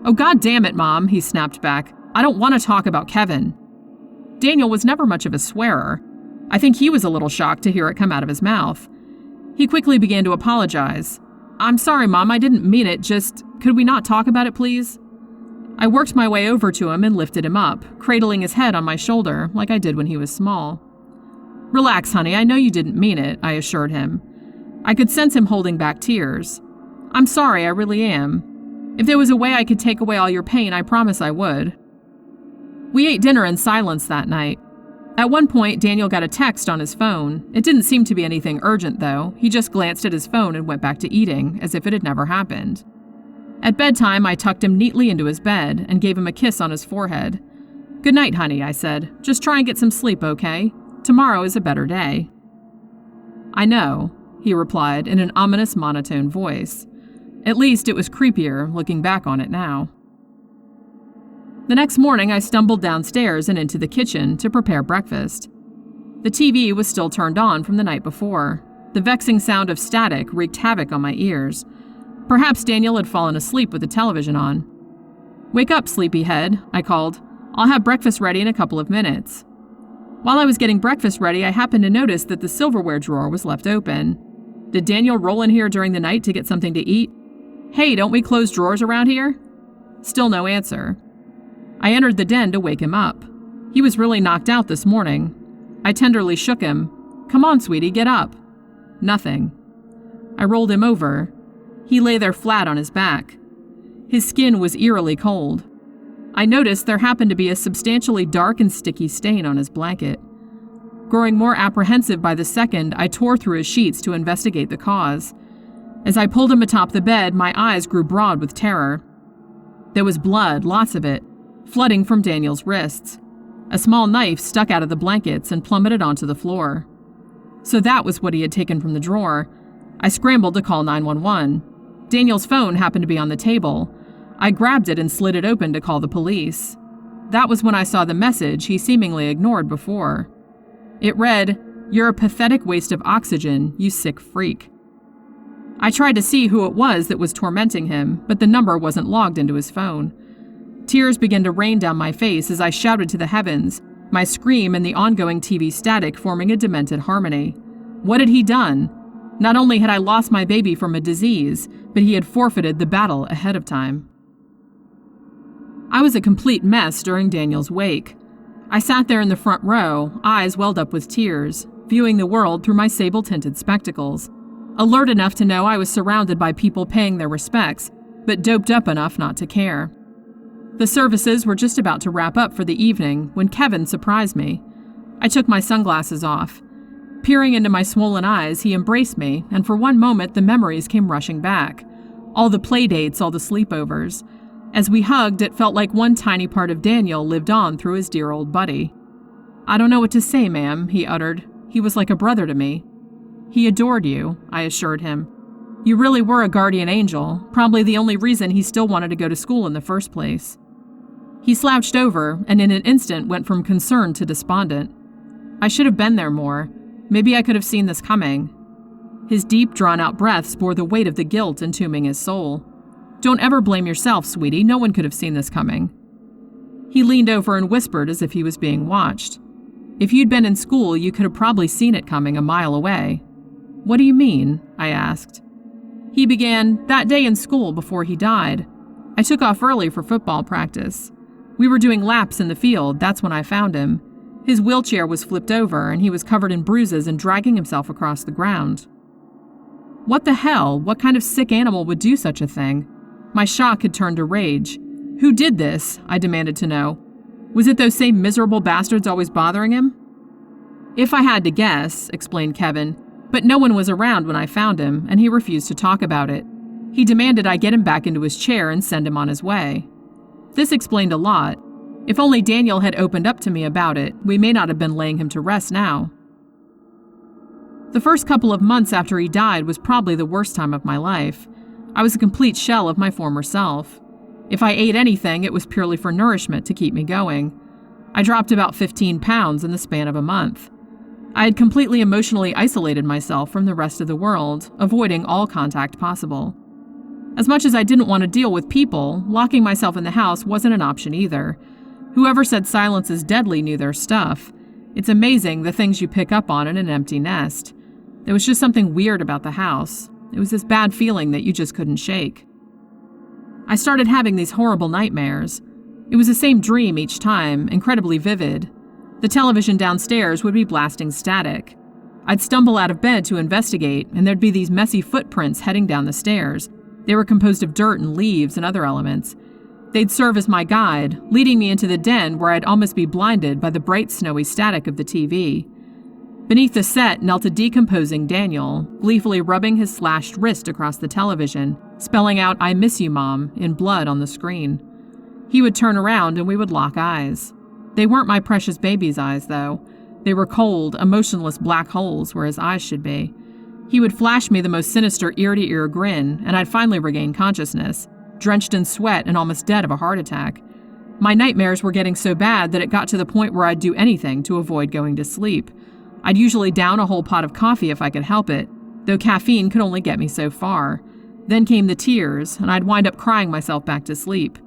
[SPEAKER 1] "Oh, God damn it, Mom," he snapped back. "I don't want to talk about Kevin." Daniel was never much of a swearer. I think he was a little shocked to hear it come out of his mouth. He quickly began to apologize. "I'm sorry, Mom, I didn't mean it, just, could we not talk about it, please?" I worked my way over to him and lifted him up, cradling his head on my shoulder like I did when he was small. "Relax, honey, I know you didn't mean it," I assured him. I could sense him holding back tears. "I'm sorry, I really am. If there was a way I could take away all your pain, I promise I would." We ate dinner in silence that night. At one point, Daniel got a text on his phone. It didn't seem to be anything urgent, though. He just glanced at his phone and went back to eating, as if it had never happened. At bedtime, I tucked him neatly into his bed and gave him a kiss on his forehead. "Good night, honey," I said. "Just try and get some sleep, okay? Tomorrow is a better day." "I know," he replied in an ominous monotone voice. At least it was creepier looking back on it now. The next morning, I stumbled downstairs and into the kitchen to prepare breakfast. The TV was still turned on from the night before. The vexing sound of static wreaked havoc on my ears. Perhaps Daniel had fallen asleep with the television on. "Wake up, sleepyhead," I called. "I'll have breakfast ready in a couple of minutes." While I was getting breakfast ready, I happened to notice that the silverware drawer was left open. Did Daniel roll in here during the night to get something to eat? "Hey, don't we close drawers around here?" Still no answer. I entered the den to wake him up. He was really knocked out this morning. I tenderly shook him. "Come on, sweetie, get up." Nothing. I rolled him over. He lay there flat on his back. His skin was eerily cold. I noticed there happened to be a substantially dark and sticky stain on his blanket. Growing more apprehensive by the second, I tore through his sheets to investigate the cause. As I pulled him atop the bed, my eyes grew broad with terror. There was blood, lots of it, flooding from Daniel's wrists. A small knife stuck out of the blankets and plummeted onto the floor. So that was what he had taken from the drawer. I scrambled to call 911. Daniel's phone happened to be on the table. I grabbed it and slid it open to call the police. That was when I saw the message he seemingly ignored before. It read, "You're a pathetic waste of oxygen, you sick freak." I tried to see who it was that was tormenting him, but the number wasn't logged into his phone. Tears began to rain down my face as I shouted to the heavens, my scream and the ongoing TV static forming a demented harmony. What had he done? Not only had I lost my baby from a disease, but he had forfeited the battle ahead of time. I was a complete mess during Daniel's wake. I sat there in the front row, eyes welled up with tears, viewing the world through my sable-tinted spectacles, alert enough to know I was surrounded by people paying their respects, but doped up enough not to care. The services were just about to wrap up for the evening when Kevin surprised me. I took my sunglasses off. Peering into my swollen eyes, he embraced me, and for one moment the memories came rushing back. All the play dates, all the sleepovers. As we hugged, it felt like one tiny part of Daniel lived on through his dear old buddy. "I don't know what to say, ma'am," he uttered. "He was like a brother to me." "He adored you," I assured him. "You really were a guardian angel, probably the only reason he still wanted to go to school in the first place." He slouched over and in an instant went from concerned to despondent. I should have been there more. Maybe I could have seen this coming. His deep, drawn-out breaths bore the weight of the guilt entombing his soul. "Don't ever blame yourself, sweetie. No one could have seen this coming." He leaned over and whispered as if he was being watched. "If you'd been in school, you could have probably seen it coming a mile away." "What do you mean?" I asked. He began, "That day in school before he died. I took off early for football practice. We were doing laps in the field, that's when I found him. His wheelchair was flipped over and he was covered in bruises and dragging himself across the ground." What the hell? What kind of sick animal would do such a thing? My shock had turned to rage. Who did this? I demanded to know. Was it those same miserable bastards always bothering him? "If I had to guess," explained Kevin, "but no one was around when I found him, and he refused to talk about it. He demanded I get him back into his chair and send him on his way." This explained a lot. If only Daniel had opened up to me about it, we may not have been laying him to rest now. The first couple of months after he died was probably the worst time of my life. I was a complete shell of my former self. If I ate anything, it was purely for nourishment to keep me going. I dropped about 15 pounds in the span of a month. I had completely emotionally isolated myself from the rest of the world, avoiding all contact possible. As much as I didn't want to deal with people, locking myself in the house wasn't an option either. Whoever said silence is deadly knew their stuff. It's amazing the things you pick up on in an empty nest. There was just something weird about the house. It was this bad feeling that you just couldn't shake. I started having these horrible nightmares. It was the same dream each time, incredibly vivid. The television downstairs would be blasting static. I'd stumble out of bed to investigate, and there'd be these messy footprints heading down the stairs. They were composed of dirt and leaves and other elements. They'd serve as my guide, leading me into the den where I'd almost be blinded by the bright snowy static of the TV. Beneath the set knelt a decomposing Daniel, gleefully rubbing his slashed wrist across the television, spelling out "I miss you, Mom" in blood on the screen. He would turn around and we would lock eyes. They weren't my precious baby's eyes, though. They were cold, emotionless black holes where his eyes should be. He would flash me the most sinister ear-to-ear grin, and I'd finally regain consciousness, drenched in sweat and almost dead of a heart attack. My nightmares were getting so bad that it got to the point where I'd do anything to avoid going to sleep. I'd usually down a whole pot of coffee if I could help it, though caffeine could only get me so far. Then came the tears, and I'd wind up crying myself back to sleep.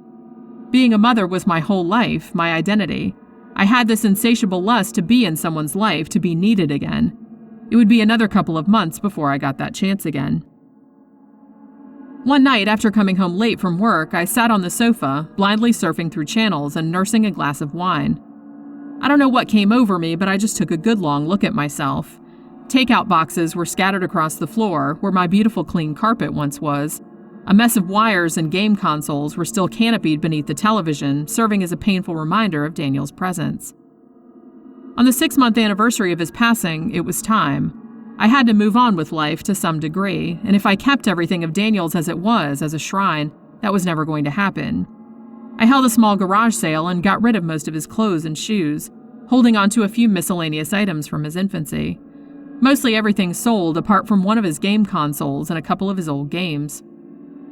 [SPEAKER 1] Being a mother was my whole life, my identity. I had this insatiable lust to be in someone's life, to be needed again. It would be another couple of months before I got that chance again. One night, after coming home late from work, I sat on the sofa, blindly surfing through channels and nursing a glass of wine. I don't know what came over me, but I just took a good long look at myself. Takeout boxes were scattered across the floor, where my beautiful clean carpet once was. A mess of wires and game consoles were still canopied beneath the television, serving as a painful reminder of Daniel's presence. On the 6-month anniversary of his passing, it was time. I had to move on with life to some degree, and if I kept everything of Daniel's as it was, as a shrine, that was never going to happen. I held a small garage sale and got rid of most of his clothes and shoes, holding on to a few miscellaneous items from his infancy. Mostly everything sold apart from one of his game consoles and a couple of his old games.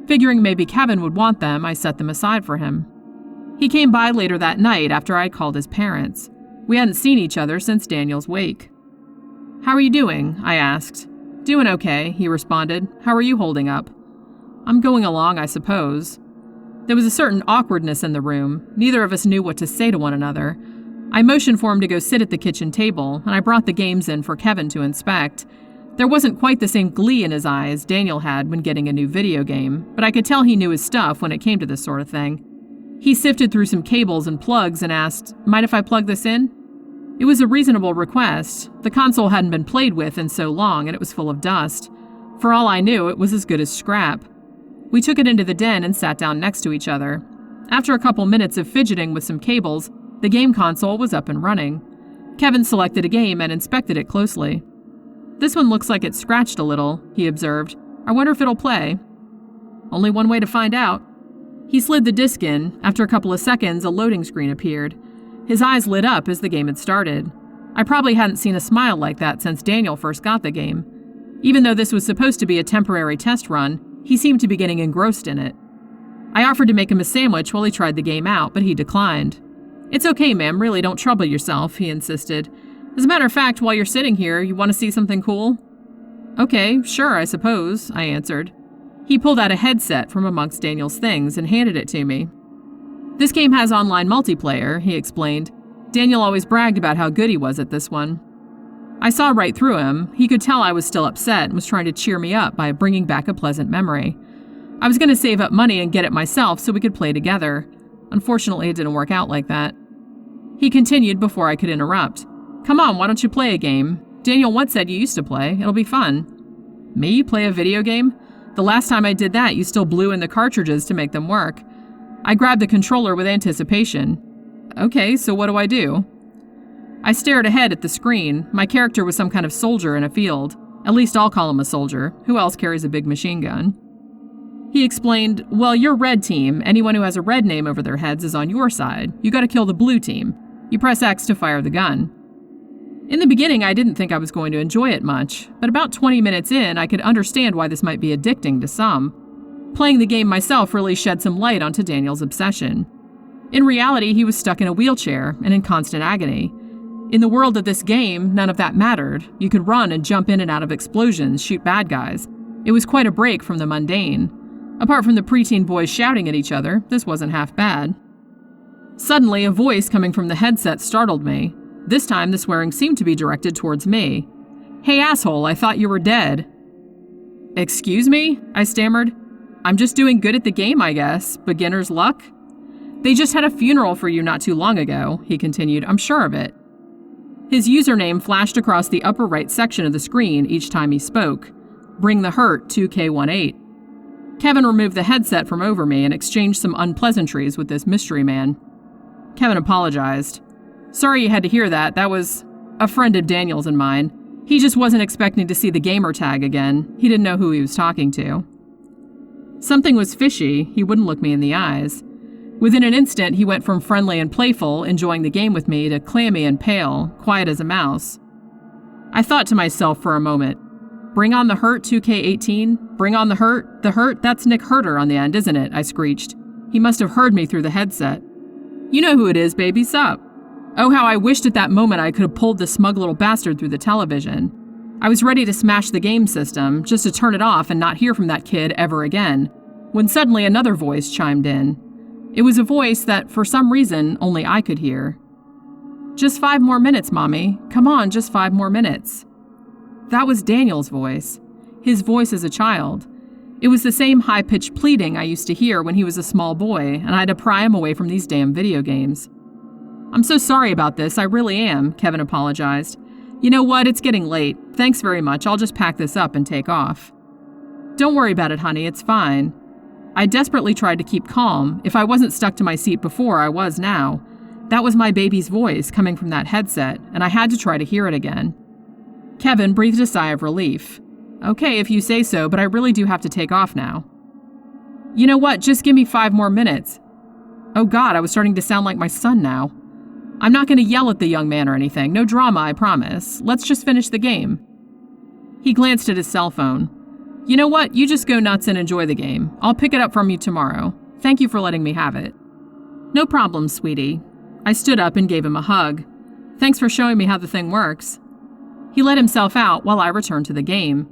[SPEAKER 1] Figuring maybe Kevin would want them, I set them aside for him. He came by later that night after I called his parents. We hadn't seen each other since Daniel's wake. "How are you doing?" I asked. "Doing okay," he responded. "How are you holding up?" "I'm going along, I suppose." There was a certain awkwardness in the room. Neither of us knew what to say to one another. I motioned for him to go sit at the kitchen table, and I brought the games in for Kevin to inspect. There wasn't quite the same glee in his eyes Daniel had when getting a new video game, but I could tell he knew his stuff when it came to this sort of thing. He sifted through some cables and plugs and asked, "Mind if I plug this in?" It was a reasonable request. The console hadn't been played with in so long, and it was full of dust. For all I knew, it was as good as scrap. We took it into the den and sat down next to each other. After a couple minutes of fidgeting with some cables, the game console was up and running. Kevin selected a game and inspected it closely. "This one looks like it's scratched a little," he observed. "I wonder if it'll play." "Only one way to find out." He slid the disc in. After a couple of seconds, a loading screen appeared. His eyes lit up as the game had started. I probably hadn't seen a smile like that since Daniel first got the game. Even though this was supposed to be a temporary test run, he seemed to be getting engrossed in it. I offered to make him a sandwich while he tried the game out, but he declined. "It's okay, ma'am, really don't trouble yourself," he insisted. "As a matter of fact, while you're sitting here, you want to see something cool?" "Okay, sure, I suppose," I answered. He pulled out a headset from amongst Daniel's things and handed it to me. "This game has online multiplayer," he explained. Daniel always bragged about how good he was at this one. I saw right through him. He could tell I was still upset and was trying to cheer me up by bringing back a pleasant memory. I was going to save up money and get it myself so we could play together. Unfortunately, it didn't work out like that. He continued before I could interrupt. "Come on, why don't you play a game? Daniel once said you used to play. It'll be fun." "Me? Play a video game? The last time I did that, you still blew in the cartridges to make them work." I grabbed the controller with anticipation. "Okay, so what do I do?" I stared ahead at the screen. My character was some kind of soldier in a field. At least I'll call him a soldier. Who else carries a big machine gun? He explained, "Well, you're red team. Anyone who has a red name over their heads is on your side. You gotta kill the blue team. You press X to fire the gun." In the beginning, I didn't think I was going to enjoy it much, but about 20 minutes in, I could understand why this might be addicting to some. Playing the game myself really shed some light onto Daniel's obsession. In reality, he was stuck in a wheelchair and in constant agony. In the world of this game, none of that mattered. You could run and jump in and out of explosions, shoot bad guys. It was quite a break from the mundane. Apart from the preteen boys shouting at each other, this wasn't half bad. Suddenly, a voice coming from the headset startled me. This time, the swearing seemed to be directed towards me. "Hey, asshole, I thought you were dead." "Excuse me?" I stammered. "I'm just doing good at the game, I guess. Beginner's luck?" "They just had a funeral for you not too long ago," he continued. "I'm sure of it." His username flashed across the upper right section of the screen each time he spoke. Bring the Hurt 2K18. Kevin removed the headset from over me and exchanged some unpleasantries with this mystery man. Kevin apologized. "Sorry you had to hear that. That was a friend of Daniel's and mine. He just wasn't expecting to see the gamer tag again. He didn't know who he was talking to." Something was fishy. He wouldn't look me in the eyes. Within an instant, he went from friendly and playful, enjoying the game with me, to clammy and pale, quiet as a mouse. I thought to myself for a moment, "Bring on the Hurt 2K18? Bring on the Hurt? The Hurt? That's Nick Herter on the end, isn't it?" I screeched. He must have heard me through the headset. "You know who it is, baby. Sup?" Oh, how I wished at that moment I could have pulled the smug little bastard through the television. I was ready to smash the game system, just to turn it off and not hear from that kid ever again, when suddenly another voice chimed in. It was a voice that, for some reason, only I could hear. "Just 5 more minutes, Mommy. Come on, just 5 more minutes." That was Daniel's voice. His voice as a child. It was the same high-pitched pleading I used to hear when he was a small boy, and I had to pry him away from these damn video games. "I'm so sorry about this, I really am," Kevin apologized. "You know what, it's getting late. Thanks very much, I'll just pack this up and take off." "Don't worry about it, honey, it's fine." I desperately tried to keep calm. If I wasn't stuck to my seat before, I was now. That was my baby's voice coming from that headset, and I had to try to hear it again. Kevin breathed a sigh of relief. "Okay, if you say so, but I really do have to take off now." "You know what, just give me 5 more minutes." Oh God, I was starting to sound like my son now. "I'm not going to yell at the young man or anything. No drama, I promise. Let's just finish the game." He glanced at his cell phone. "You know what? You just go nuts and enjoy the game. I'll pick it up from you tomorrow. Thank you for letting me have it." "No problem, sweetie." I stood up and gave him a hug. "Thanks for showing me how the thing works." He let himself out while I returned to the game.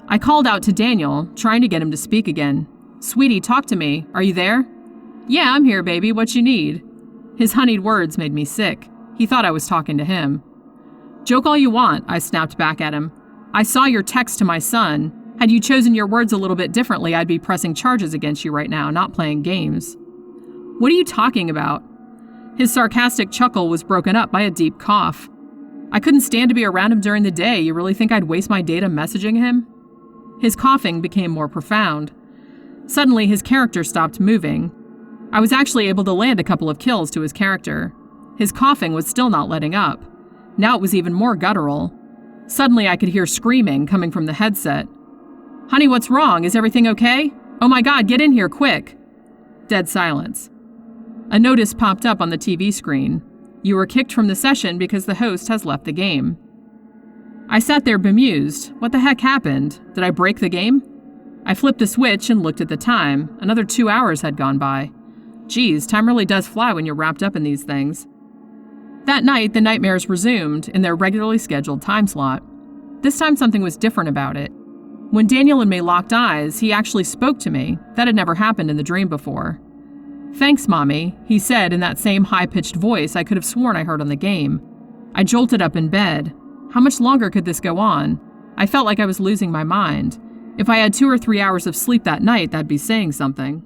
[SPEAKER 1] I called out to Daniel, trying to get him to speak again. "Sweetie, talk to me. Are you there?" "Yeah, I'm here, baby. What you need?" His honeyed words made me sick. He thought I was talking to him. "Joke all you want," I snapped back at him. "I saw your text to my son. Had you chosen your words a little bit differently, I'd be pressing charges against you right now, not playing games." "What are you talking about?" His sarcastic chuckle was broken up by a deep cough. "I couldn't stand to be around him during the day. You really think I'd waste my data messaging him?" His coughing became more profound. Suddenly, his character stopped moving. I was actually able to land a couple of kills to his character. His coughing was still not letting up. Now it was even more guttural. Suddenly, I could hear screaming coming from the headset. "Honey, what's wrong? Is everything okay? Oh my God, get in here, quick!" Dead silence. A notice popped up on the TV screen. "You were kicked from the session because the host has left the game." I sat there bemused. What the heck happened? Did I break the game? I flipped the switch and looked at the time. Another 2 hours had gone by. Geez, time really does fly when you're wrapped up in these things. That night, the nightmares resumed in their regularly scheduled time slot. This time something was different about it. When Daniel and me locked eyes, he actually spoke to me. That had never happened in the dream before. "Thanks, Mommy," he said in that same high-pitched voice I could have sworn I heard on the game. I jolted up in bed. How much longer could this go on? I felt like I was losing my mind. If I had 2 or 3 hours of sleep that night, that'd be saying something.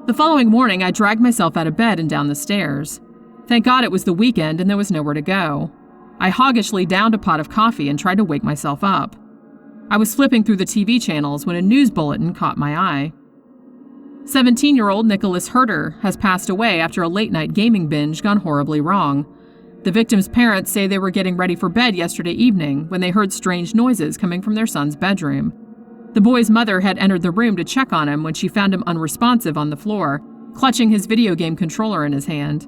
[SPEAKER 1] The following morning, I dragged myself out of bed and down the stairs. Thank God it was the weekend and there was nowhere to go. I hoggishly downed a pot of coffee and tried to wake myself up. I was flipping through the TV channels when a news bulletin caught my eye. 17-year-old Nicholas Herter has passed away after a late-night gaming binge gone horribly wrong. The victim's parents say they were getting ready for bed yesterday evening when they heard strange noises coming from their son's bedroom. The boy's mother had entered the room to check on him when she found him unresponsive on the floor, clutching his video game controller in his hand.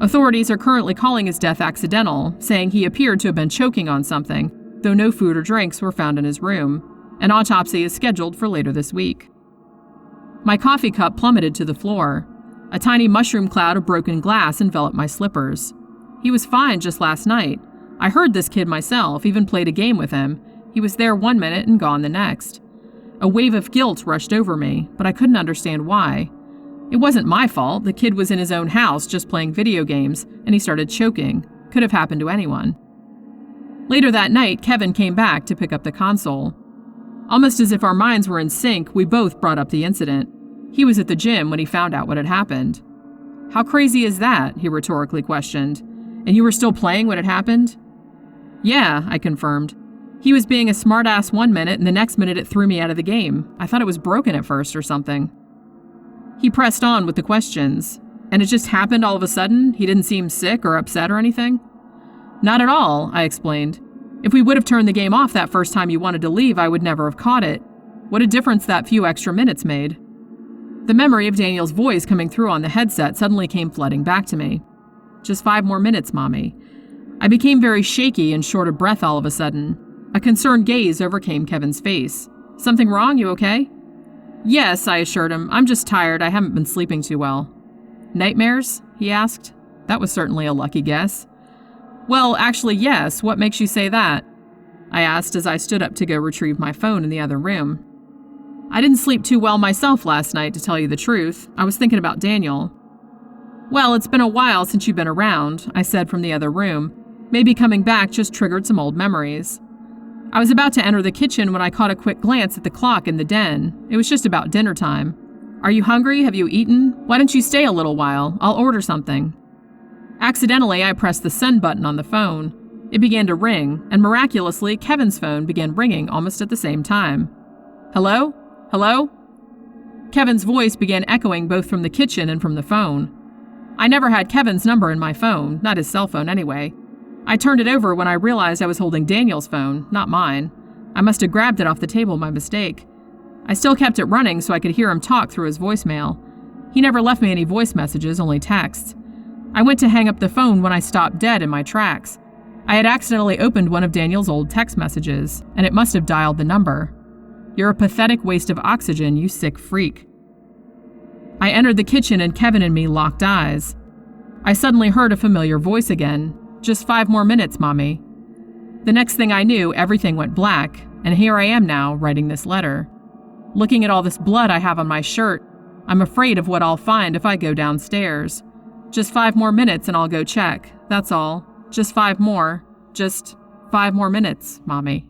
[SPEAKER 1] Authorities are currently calling his death accidental, saying he appeared to have been choking on something, though no food or drinks were found in his room. An autopsy is scheduled for later this week. My coffee cup plummeted to the floor. A tiny mushroom cloud of broken glass enveloped my slippers. He was fine just last night. I heard this kid myself, even played a game with him. He was there 1 minute and gone the next. A wave of guilt rushed over me, but I couldn't understand why. It wasn't my fault. The kid was in his own house just playing video games, and he started choking. Could have happened to anyone. Later that night, Kevin came back to pick up the console. Almost as if our minds were in sync, we both brought up the incident. He was at the gym when he found out what had happened. How crazy is that? He rhetorically questioned. And you were still playing when it happened? Yeah, I confirmed. He was being a smartass one minute, and the next minute it threw me out of the game. I thought it was broken at first or something. He pressed on with the questions. And it just happened all of a sudden? He didn't seem sick or upset or anything? Not at all, I explained. If we would have turned the game off that first time you wanted to leave, I would never have caught it. What a difference that few extra minutes made. The memory of Daniel's voice coming through on the headset suddenly came flooding back to me. Just 5 more minutes, Mommy. I became very shaky and short of breath all of a sudden. A concerned gaze overcame Kevin's face. Something wrong? You okay? Yes, I assured him. I'm just tired. I haven't been sleeping too well. Nightmares? He asked. That was certainly a lucky guess. Well, actually, yes. What makes you say that? I asked as I stood up to go retrieve my phone in the other room. I didn't sleep too well myself last night, to tell you the truth. I was thinking about Daniel. Well, it's been a while since you've been around, I said from the other room. Maybe coming back just triggered some old memories. I was about to enter the kitchen when I caught a quick glance at the clock in the den. It was just about dinner time. Are you hungry? Have you eaten? Why don't you stay a little while? I'll order something. Accidentally, I pressed the send button on the phone. It began to ring, and miraculously, Kevin's phone began ringing almost at the same time. Hello? Hello? Kevin's voice began echoing both from the kitchen and from the phone. I never had Kevin's number in my phone, not his cell phone anyway. I turned it over when I realized I was holding Daniel's phone, not mine. I must have grabbed it off the table by mistake. I still kept it running so I could hear him talk through his voicemail. He never left me any voice messages, only texts. I went to hang up the phone when I stopped dead in my tracks. I had accidentally opened one of Daniel's old text messages, and it must have dialed the number. You're a pathetic waste of oxygen, you sick freak. I entered the kitchen and Kevin and me locked eyes. I suddenly heard a familiar voice again. Just 5 more minutes, Mommy. The next thing I knew, everything went black, and here I am now, writing this letter. Looking at all this blood I have on my shirt, I'm afraid of what I'll find if I go downstairs. Just 5 more minutes and I'll go check, that's all. Just 5 more. Just 5 more minutes, Mommy.